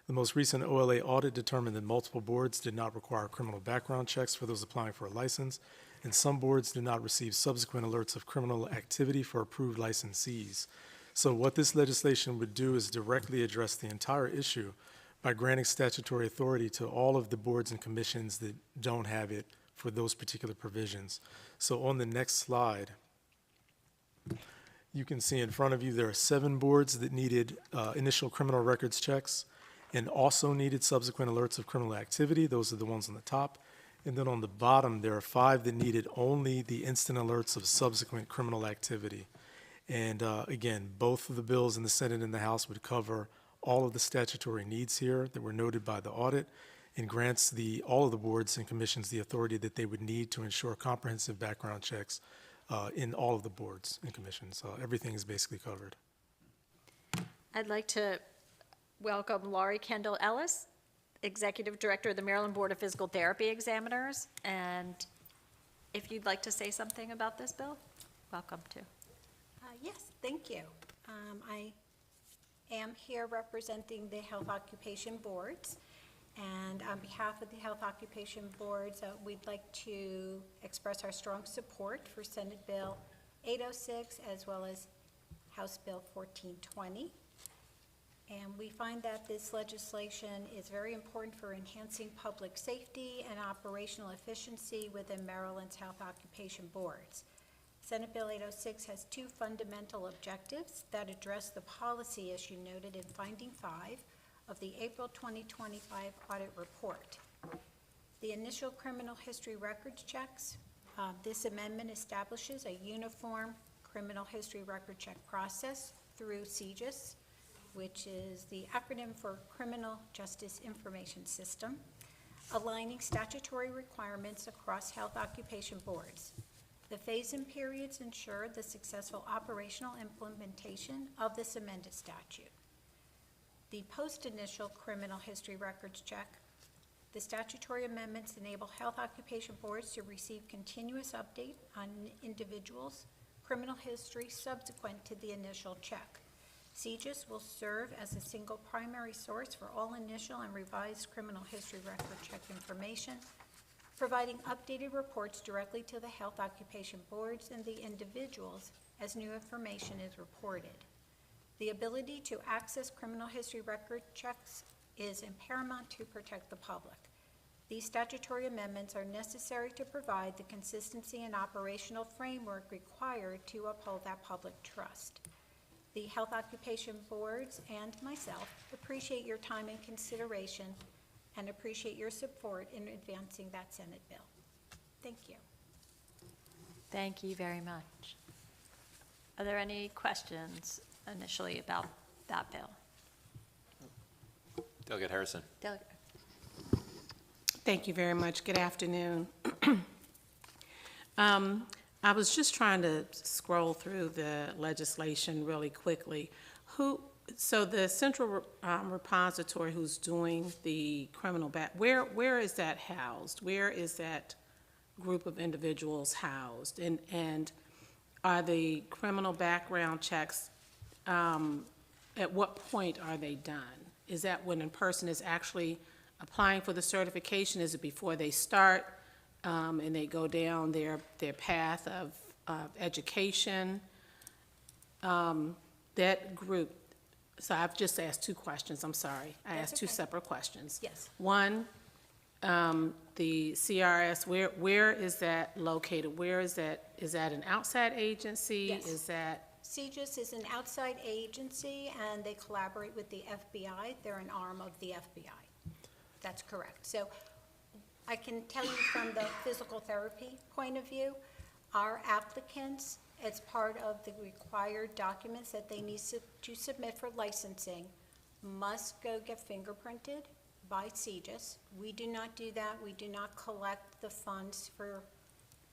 Speaker 4: The most recent OLA audit determined that multiple boards did not require criminal background checks for those applying for a license, and some boards did not receive subsequent alerts of criminal activity for approved licensees. So what this legislation would do is directly address the entire issue by granting statutory authority to all of the boards and commissions that don't have it for those particular provisions. So on the next slide, you can see in front of you there are 7 boards that needed initial criminal records checks and also needed subsequent alerts of criminal activity. Those are the ones on the top. And then on the bottom, there are 5 that needed only the instant alerts of subsequent criminal activity. And again, both of the bills in the Senate and the House would cover all of the statutory needs here that were noted by the audit, and grants all of the boards and commissions the authority that they would need to ensure comprehensive background checks in all of the boards and commissions. Everything is basically covered.
Speaker 1: I'd like to welcome Laurie Kendall Ellis, Executive Director of the Maryland Board of Physical Therapy Examiners. And if you'd like to say something about this bill, welcome to.
Speaker 11: Yes, thank you. I am here representing the Health Occupation Boards, and on behalf of the Health Occupation Boards, we'd like to express our strong support for Senate Bill 806 as well as House Bill 1420. And we find that this legislation is very important for enhancing public safety and operational efficiency within Maryland's health occupation boards. Senate Bill 806 has 2 fundamental objectives that address the policy issue noted in Finding 5 of the April 2025 audit report. The initial criminal history records checks. This amendment establishes a uniform criminal history record check process through CJIS, which is the acronym for Criminal Justice Information System, aligning statutory requirements across health occupation boards. The phase-in periods ensure the successful operational implementation of this amended statute. The post-initial criminal history records check. The statutory amendments enable health occupation boards to receive continuous update on individuals' criminal history subsequent to the initial check. CJIS will serve as a single primary source for all initial and revised criminal history record check information, providing updated reports directly to the health occupation boards and the individuals as new information is reported. The ability to access criminal history record checks is paramount to protect the public. These statutory amendments are necessary to provide the consistency and operational framework required to uphold that public trust. The health occupation boards and myself appreciate your time and consideration and appreciate your support in advancing that Senate bill. Thank you.
Speaker 1: Thank you very much. Are there any questions initially about that bill?
Speaker 2: Delegate Harrison.
Speaker 12: Thank you very much. Good afternoon. I was just trying to scroll through the legislation really quickly. So the central repository who's doing the criminal where is that housed? Where is that group of individuals housed? And are the criminal background checks, at what point are they done? Is that when a person is actually applying for the certification? Is it before they start and they go down their path of education? That group, so I've just asked two questions, I'm sorry. I asked two separate questions.
Speaker 11: Yes.
Speaker 12: One, the CRS, where is that located? Where is that an outside agency?
Speaker 11: Yes.
Speaker 12: Is that?
Speaker 11: CJIS is an outside agency, and they collaborate with the FBI. They're an arm of the FBI. That's correct. So I can tell you from the physical therapy point of view, our applicants, as part of the required documents that they need to submit for licensing, must go get fingerprinted by CJIS. We do not do that. We do not collect the funds for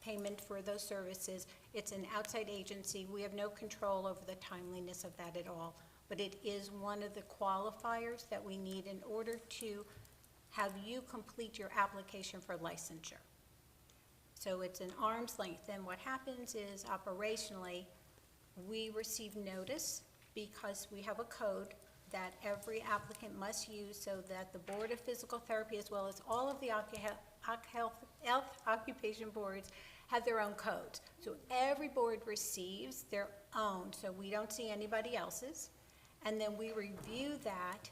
Speaker 11: payment for those services. It's an outside agency. We have no control over the timeliness of that at all. But it is one of the qualifiers that we need in order to have you complete your application for licensure. So it's an arm's length. And what happens is operationally, we receive notice because we have a code that every applicant must use so that the Board of Physical Therapy, as well as all of the health occupation boards, have their own codes. So every board receives their own, so we don't see anybody else's. And then we review that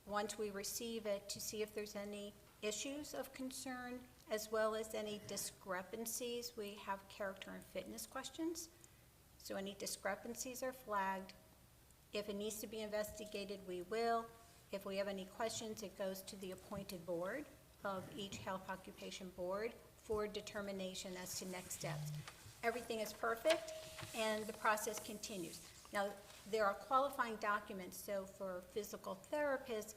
Speaker 11: once we receive it to see if there's any issues of concern, as well as any discrepancies. We have character and fitness questions. So any discrepancies are flagged. If it needs to be investigated, we will. If we have any questions, it goes to the appointed board of each health occupation board for determination as to next steps. Everything is perfect, and the process continues. Now, there are qualifying documents, so for physical therapists,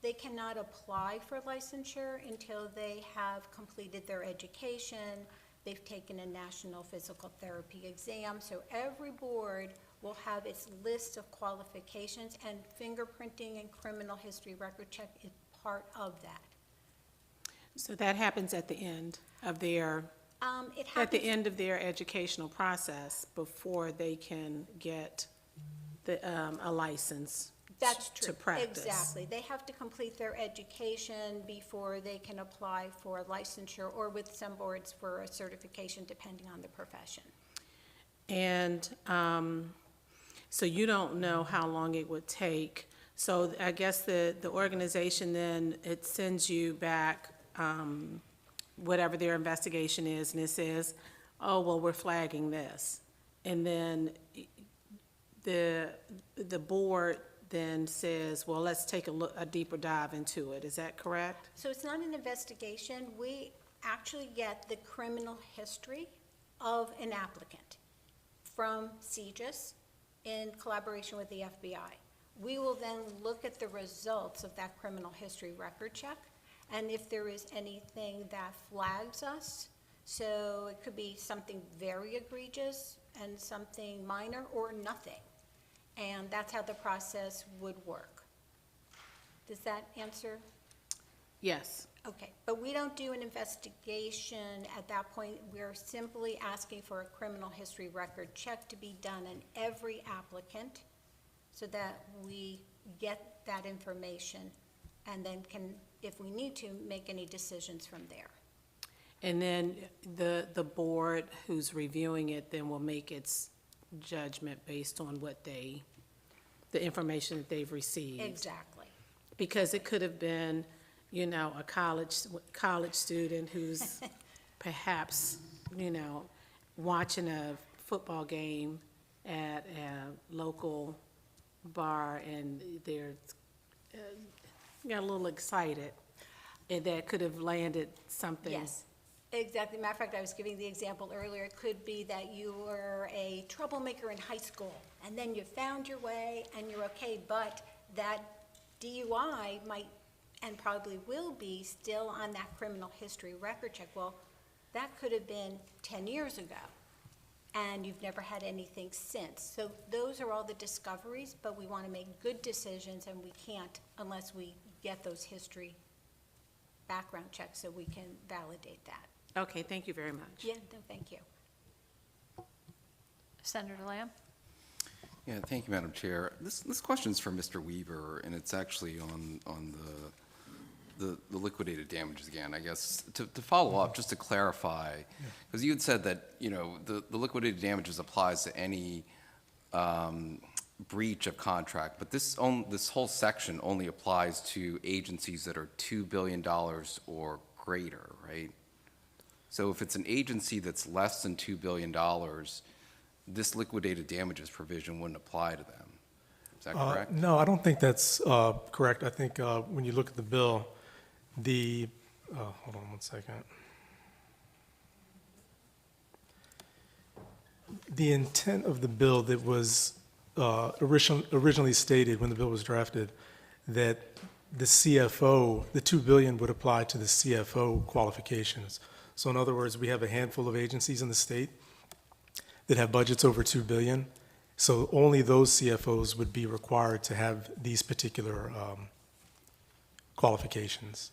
Speaker 11: they cannot apply for licensure until they have completed their education, they've taken a national physical therapy exam, so every board will have its list of qualifications, and fingerprinting and criminal history record check is part of that.
Speaker 12: So that happens at the end of their,
Speaker 11: It
Speaker 12: at the
Speaker 11: happens,
Speaker 12: end of their educational process before they can get a license
Speaker 11: that's true.
Speaker 12: to practice.
Speaker 11: Exactly. They have to complete their education before they can apply for licensure, or with some boards for a certification, depending on the profession.
Speaker 12: And so you don't know how long it would take. So I guess the organization then, it sends you back whatever their investigation is, and it says, oh, well, we're flagging this. And then the board then says, well, let's take a deeper dive into it. Is that correct?
Speaker 11: So it's not an investigation. We actually get the criminal history of an applicant from CJIS in collaboration with the FBI. We will then look at the results of that criminal history record check, and if there is anything that flags us, so it could be something very egregious and something minor or nothing. And that's how the process would work. Does that answer?
Speaker 12: Yes.
Speaker 11: Okay, but we don't do an investigation at that point. We're simply asking for a criminal history record check to be done on every applicant so that we get that information and then can, if we need to, make any decisions from there.
Speaker 12: And then the board who's reviewing it then will make its judgment based on what the information that they've received.
Speaker 11: Exactly.
Speaker 12: Because it could have been, you know, a college student who's perhaps, you know, watching a football game at a local bar, and they're got a little excited, and that could have landed something.
Speaker 11: Yes, exactly. Matter of fact, I was giving the example earlier. It could be that you were a troublemaker in high school, and then you found your way, and you're okay, but that DUI might, and probably will be, still on that criminal history record check. Well, that could have been 10 years ago, and you've never had anything since. So those are all the discoveries, but we want to make good decisions, and we can't unless we get those history background checks so we can validate that.
Speaker 12: Okay, thank you very much.
Speaker 11: Yeah, no, thank you.
Speaker 1: Senator Lamb?
Speaker 5: Yeah, thank you, Madam Chair. This question's for Mr. Weaver, and it's actually on the liquidated damages again, I guess. To follow up, just to clarify, because you had said that, you know, the liquidated damages applies to any breach of contract, but this whole section only applies to agencies that are $2 billion or greater, right? So if it's an agency that's less than $2 billion, this liquidated damages provision wouldn't apply to them. Is that correct?
Speaker 4: No, I don't think that's correct. I think when you look at the bill, hold on one second. The intent of the bill that was originally stated when the bill was drafted, that the CFO, the $2 billion would apply to the CFO qualifications. So in other words, we have a handful of agencies in the state that have budgets over $2 billion. So only those CFOs would be required to have these particular qualifications.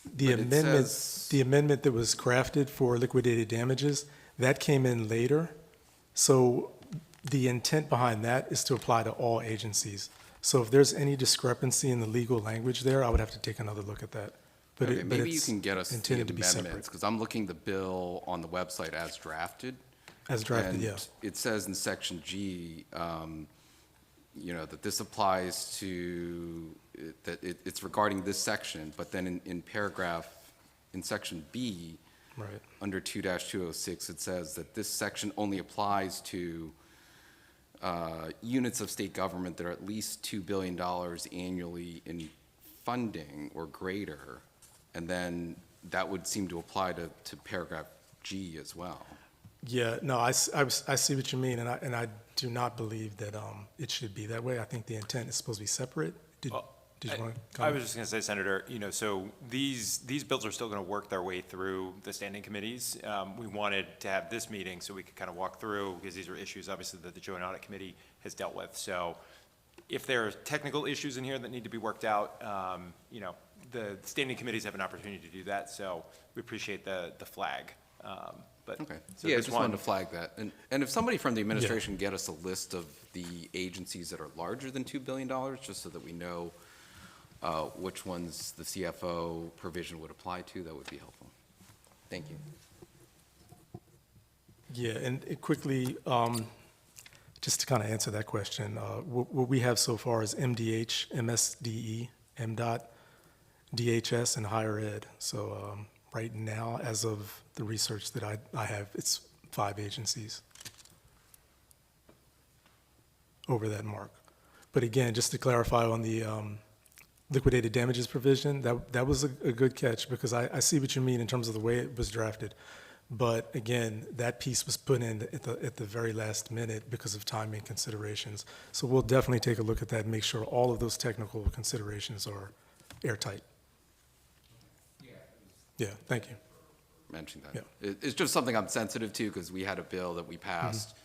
Speaker 4: The
Speaker 5: But it
Speaker 4: amendment,
Speaker 5: says-
Speaker 4: the amendment that was crafted for liquidated damages, that came in later. So the intent behind that is to apply to all agencies. So if there's any discrepancy in the legal language there, I would have to take another look at that. But
Speaker 5: Okay,
Speaker 4: but
Speaker 5: maybe you
Speaker 4: it's
Speaker 5: can get us the
Speaker 4: intended to be separate.
Speaker 5: amendments, because I'm looking the bill on the website as drafted.
Speaker 4: As drafted,
Speaker 5: And
Speaker 4: yeah.
Speaker 5: it says in section G, you know, that this applies to, it's regarding this section, but then in paragraph, in section B,
Speaker 4: Right.
Speaker 5: under 2-206, it says that this section only applies to units of state government that are at least $2 billion annually in funding or greater, and then that would seem to apply to paragraph G as well.
Speaker 4: Yeah, no, I see what you mean, and I do not believe that it should be that way. I think the intent is supposed to be separate. Did you want to
Speaker 2: I
Speaker 4: comment?
Speaker 2: was just going to say, Senator, you know, so these bills are still going to work their way through the standing committees. We wanted to have this meeting so we could kind of walk through, because these are issues, obviously, that the Joint Audit Committee has dealt with. So if there are technical issues in here that need to be worked out, you know, the standing committees have an opportunity to do that, so we appreciate the flag. But
Speaker 5: Okay.
Speaker 2: so
Speaker 5: Yeah, I
Speaker 2: this
Speaker 5: just wanted
Speaker 2: one-
Speaker 5: to flag that. And if somebody from the administration get us a list of the agencies that are larger than $2 billion, just so that we know which ones the CFO provision would apply to, that would be helpful. Thank you.
Speaker 4: Yeah, and quickly, just to kind of answer that question, what we have so far is MDH, MSDE, MDOT, DHS, and higher ed. So right now, as of the research that I have, it's 5 agencies over that mark. But again, just to clarify on the liquidated damages provision, that was a good catch, because I see what you mean in terms of the way it was drafted. But again, that piece was put in at the very last minute because of timing considerations. So we'll definitely take a look at that and make sure all of those technical considerations are airtight. Yeah, thank you.
Speaker 5: Mention that.
Speaker 4: Yeah.
Speaker 5: It's just something I'm sensitive to, because we had a bill that we passed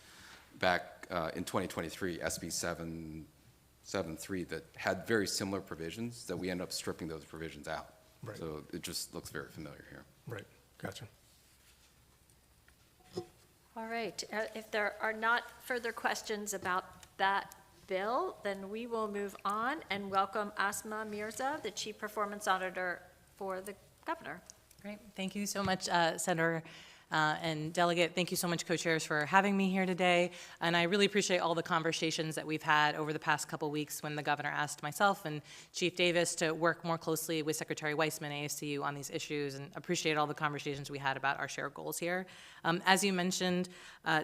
Speaker 5: back in 2023, SB 773, that had very similar provisions that we end up stripping those provisions out.
Speaker 4: Right.
Speaker 5: So it just looks very familiar here.
Speaker 4: Right, gotcha.
Speaker 1: All right, if there are not further questions about that bill, then we will move on and welcome Asma Mirza, the Chief Performance Auditor for the Governor.
Speaker 13: Great. Thank you so much, Senator and Delegate. Thank you so much, co-chairs, for having me here today. And I really appreciate all the conversations that we've had over the past couple weeks when the governor asked myself and Chief Davis to work more closely with Secretary Weissman, ASCU, on these issues, and appreciate all the conversations we had about our shared goals here. As you mentioned,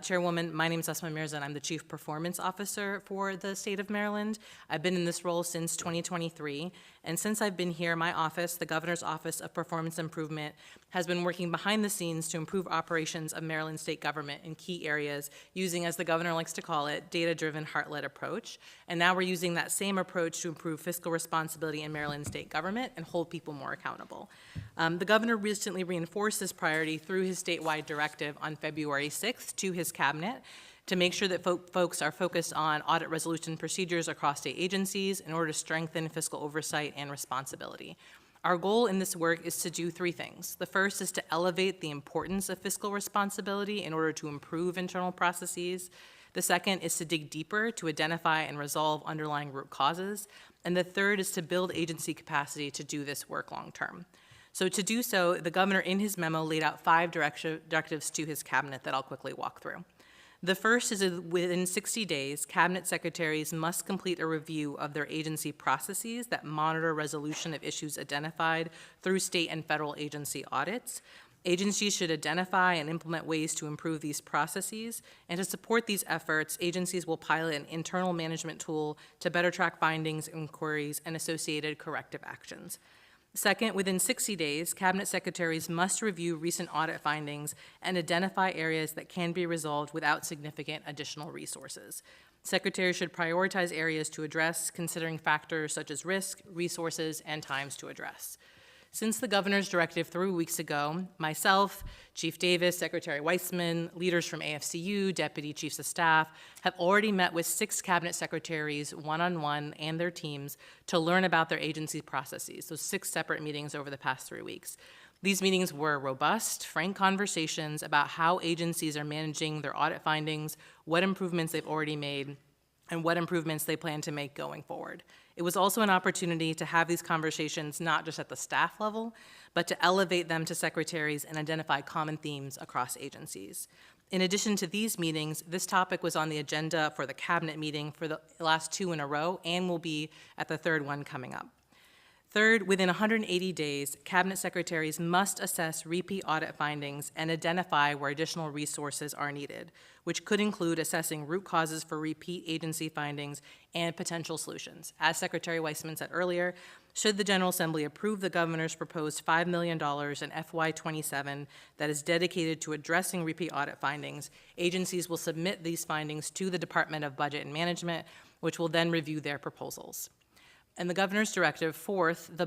Speaker 13: Chairwoman, my name is Asma Mirza, and I'm the Chief Performance Officer for the state of Maryland. I've been in this role since 2023, and since I've been here, my office, the Governor's Office of Performance Improvement, has been working behind the scenes to improve operations of Maryland state government in key areas using, as the governor likes to call it, data-driven, heart-led approach. And now we're using that same approach to improve fiscal responsibility in Maryland state government and hold people more accountable. The governor recently reinforced this priority through his statewide directive on February 6th to his cabinet to make sure that folks are focused on audit resolution procedures across state agencies in order to strengthen fiscal oversight and responsibility. Our goal in this work is to do three things. The first is to elevate the importance of fiscal responsibility in order to improve internal processes. The second is to dig deeper to identify and resolve underlying root causes. And the third is to build agency capacity to do this work long term. So to do so, the governor in his memo laid out 5 directives to his cabinet that I'll quickly walk through. The first is that within 60 days, cabinet secretaries must complete a review of their agency processes that monitor resolution of issues identified through state and federal agency audits. Agencies should identify and implement ways to improve these processes, and to support these efforts, agencies will pilot an internal management tool to better track findings, inquiries, and associated corrective actions. Second, within 60 days, cabinet secretaries must review recent audit findings and identify areas that can be resolved without significant additional resources. Secretaries should prioritize areas to address, considering factors such as risk, resources, and times to address. Since the governor's directive 3 weeks ago, myself, Chief Davis, Secretary Weissman, leaders from AFCU, deputy chiefs of staff, have already met with 6 cabinet secretaries one-on-one and their teams to learn about their agency processes, so 6 separate meetings over the past 3 weeks. These meetings were robust, frank conversations about how agencies are managing their audit findings, what improvements they've already made, and what improvements they plan to make going forward. It was also an opportunity to have these conversations not just at the staff level, but to elevate them to secretaries and identify common themes across agencies. In addition to these meetings, this topic was on the agenda for the cabinet meeting for the last 2 in a row and will be at the 3rd one coming up. Third, within 180 days, cabinet secretaries must assess repeat audit findings and identify where additional resources are needed, which could include assessing root causes for repeat agency findings and potential solutions. As Secretary Weissman said earlier, should the General Assembly approve the governor's proposed $5 million in FY27 that is dedicated to addressing repeat audit findings, agencies will submit these findings to the Department of Budget and Management, which will then review their proposals. And the governor's directive, fourth, the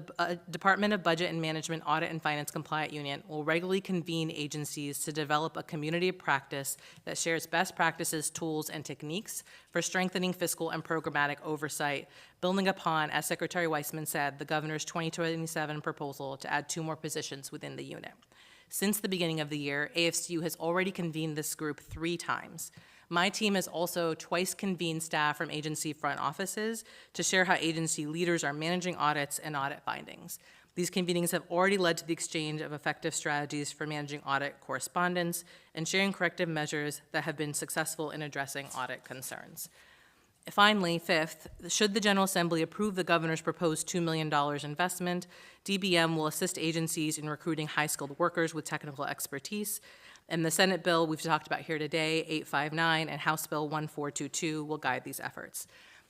Speaker 13: Department of Budget and Management Audit and Finance Compliant Unit will regularly convene agencies to develop a community of practice that shares best practices, tools, and techniques for strengthening fiscal and programmatic oversight, building upon, as Secretary Weissman said, the governor's 2027 proposal to add 2 more positions within the unit. Since the beginning of the year, AFCU has already convened this group 3 times. My team has also twice convened staff from agency front offices to share how agency leaders are managing audits and audit findings. These convenings have already led to the exchange of effective strategies for managing audit correspondence and sharing corrective measures that have been successful in addressing audit concerns. Finally, fifth, should the General Assembly approve the governor's proposed $2 million investment, DBM will assist agencies in recruiting high-skilled workers with technical expertise. And the Senate bill we've talked about here today, 859, and House Bill 1422 will guide these efforts.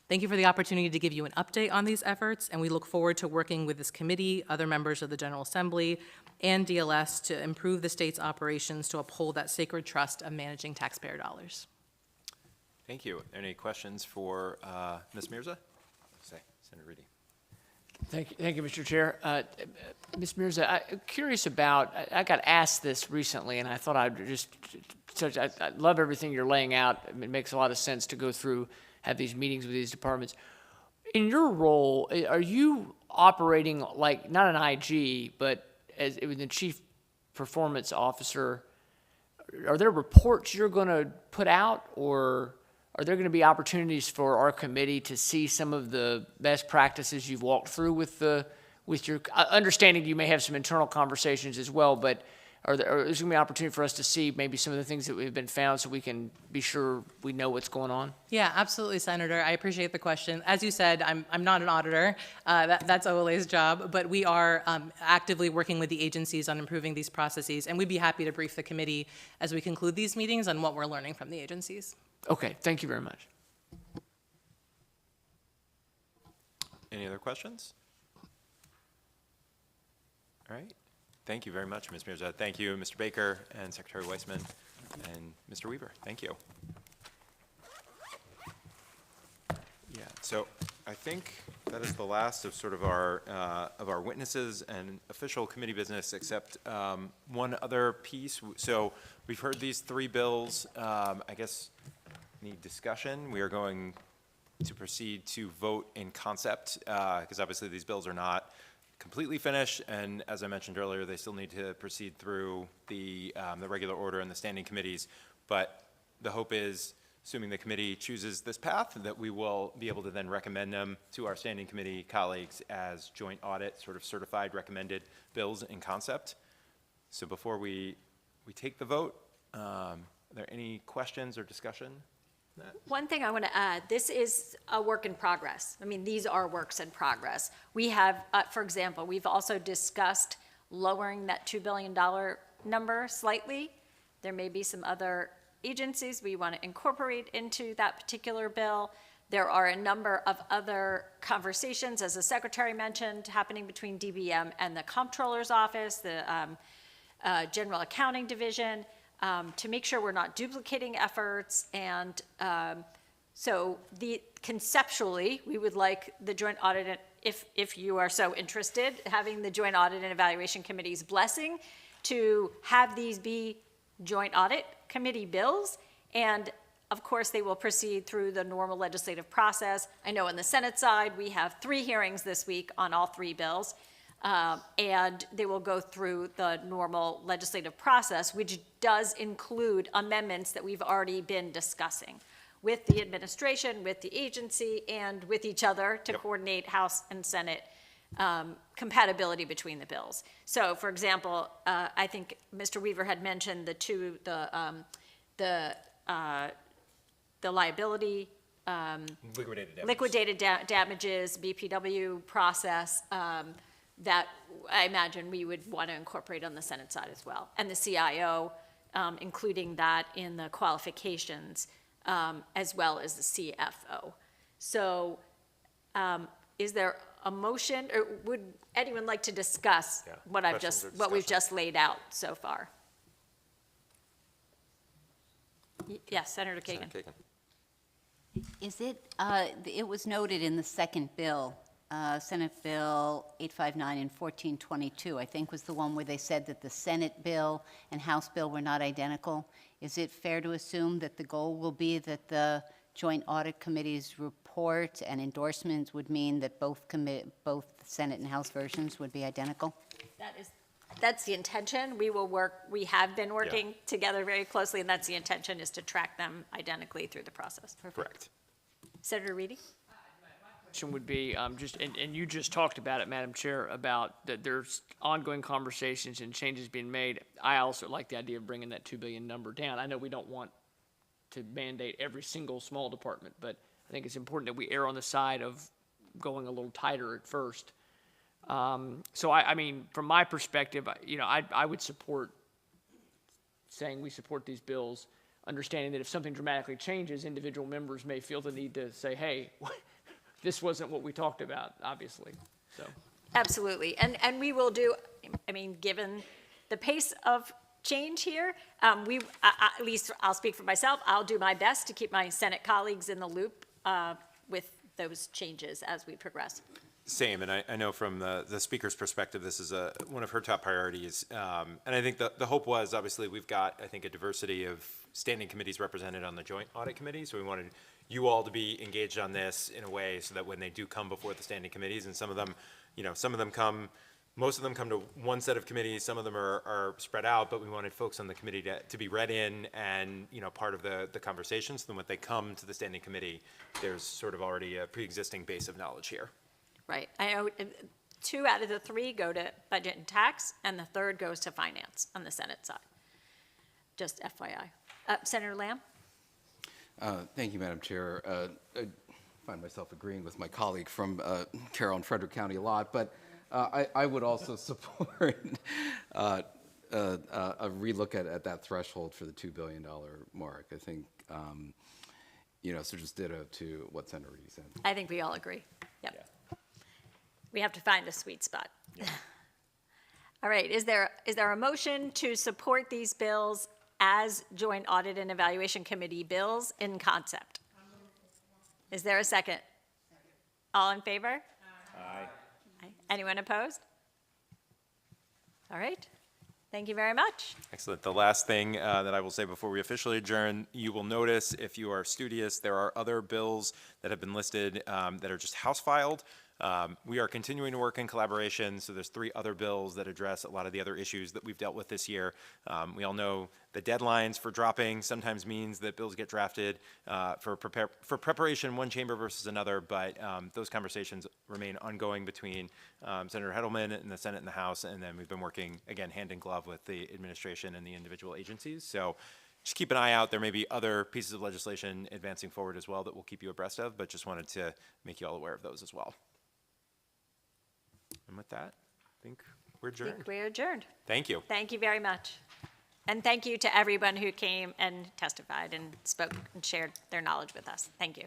Speaker 13: Thank you for the opportunity to give you an update on these efforts, and we look forward to working with this committee, other members of the General Assembly, and DLS to improve the state's operations to uphold that sacred trust of managing taxpayer dollars.
Speaker 2: Thank you. Any questions for Ms. Mirza? Senator Reedy.
Speaker 14: Thank you, Mr. Chair. Ms. Mirza, I'm curious about, I got asked this recently, and I thought I'd I love everything you're laying out. It makes a lot of sense to go through, have these meetings with these departments. In your role, are you operating like, not an IG, but as the chief performance officer? Are there reports you're going to put out, or are there going to be opportunities for our committee to see some of the best practices you've walked through with your understanding? You may have some internal conversations as well, but is there going to be an opportunity for us to see maybe some of the things that have been found so we can be sure we know what's going on?
Speaker 13: Yeah, absolutely, Senator. I appreciate the question. As you said, I'm not an auditor. That's OLA's job, but we are actively working with the agencies on improving these processes, and we'd be happy to brief the committee as we conclude these meetings on what we're learning from the agencies.
Speaker 14: Okay, thank you very much.
Speaker 2: Any other questions? All right. Thank you very much, Ms. Mirza. Thank you, Mr. Baker and Secretary Weissman and Mr. Weaver. Thank you. Yeah, so I think that is the last of sort of our witnesses and official committee business, except one other piece. So we've heard these three bills. I guess need discussion. We are going to proceed to vote in concept because obviously these bills are not completely finished, and as I mentioned earlier, they still need to proceed through the regular order and the standing committees. But the hope is, assuming the committee chooses this path, that we will be able to then recommend them to our standing committee colleagues as joint audit, sort of certified recommended bills in concept. So before we take the vote, are there any questions or discussion?
Speaker 1: One thing I want to add, this is a work in progress. I mean, these are works in progress. We have, for example, we've also discussed lowering that $2 billion number slightly. There may be some other agencies we want to incorporate into that particular bill. There are a number of other conversations, as the Secretary mentioned, happening between DBM and the Comptroller's Office, the General Accounting Division, to make sure we're not duplicating efforts. And so conceptually, we would like the joint audit, if you are so interested, having the joint audit and evaluation committee's blessing to have these be joint audit committee bills. And of course, they will proceed through the normal legislative process. I know on the Senate side, we have 3 hearings this week on all 3 bills. And they will go through the normal legislative process, which does include amendments that we've already been discussing with the administration, with the agency, and with each other to coordinate House and Senate compatibility between the bills. So, for example, I think Mr. Weaver had mentioned the liability liquidated damages, BPW process. That I imagine we would want to incorporate on the Senate side as well. And the CIO, including that in the qualifications, as well as the CFO. So is there a motion, or would anyone like to discuss what we've just laid out so far? Yes, Senator Kagan.
Speaker 7: Is it, it was noted in the second bill, Senate Bill 859 and 1422, I think was the one where they said that the Senate bill and House bill were not identical. Is it fair to assume that the goal will be that the Joint Audit Committee's report and endorsements would mean that both the Senate and House versions would be identical?
Speaker 1: That's the intention. We have been working together very closely, and that's the intention, is to track them identically through the process.
Speaker 2: Correct.
Speaker 1: Senator Reedy?
Speaker 14: Question would be, and you just talked about it, Madam Chair, about that there's ongoing conversations and changes being made. I also like the idea of bringing that 2 billion number down. I know we don't want to mandate every single small department, but I think it's important that we err on the side of going a little tighter at first. So I mean, from my perspective, I would support saying we support these bills, understanding that if something dramatically changes, individual members may feel the need to say, hey, this wasn't what we talked about, obviously. So
Speaker 1: Absolutely. And we will do, I mean, given the pace of change here, at least I'll speak for myself, I'll do my best to keep my Senate colleagues in the loop with those changes as we progress.
Speaker 2: Same, and I know from the speaker's perspective, this is one of her top priorities. And I think the hope was, obviously, we've got, I think, a diversity of standing committees represented on the Joint Audit Committee, so we wanted you all to be engaged on this in a way so that when they do come before the standing committees, and some of them come, most of them come to one set of committees, some of them are spread out, but we wanted folks on the committee to be read in and, part of the conversations. So then when they come to the standing committee, there's sort of already a pre-existing base of knowledge here.
Speaker 1: Right. I know 2 out of the 3 go to budget and tax, and the 3rd goes to finance on the Senate side. Just FYI. Senator Lamb?
Speaker 5: Thank you, Madam Chair. I find myself agreeing with my colleague from Carroll and Frederick County a lot, but I would also support a relook at that threshold for the $2 billion mark. I think, so just ditto to what Senator Reedy said.
Speaker 1: I think we all agree. Yep. Yeah. We have to find a sweet spot. All right, is there a motion to support these bills as Joint Audit and Evaluation Committee bills in concept? Is there a second? All in favor? Aye. Anyone opposed? All right, thank you very much.
Speaker 2: Excellent. The last thing that I will say before we officially adjourn, you will notice, if you are studious, there are other bills that have been listed that are just house filed. We are continuing to work in collaboration, so there's 3 other bills that address a lot of the other issues that we've dealt with this year. We all know the deadlines for dropping sometimes means that bills get drafted for preparation one chamber versus another, but those conversations remain ongoing between Senator Hedelman in the Senate and the House, and then we've been working, again, hand in glove with the administration and the individual agencies. So just keep an eye out. There may be other pieces of legislation advancing forward as well that we'll keep you abreast of, but just wanted to make you all aware of those as well. And with that, I think we're
Speaker 1: I
Speaker 2: adjourned.
Speaker 1: think we're adjourned.
Speaker 2: Thank you.
Speaker 1: Thank you very much. And thank you to everyone who came and testified and spoke and shared their knowledge with us. Thank you.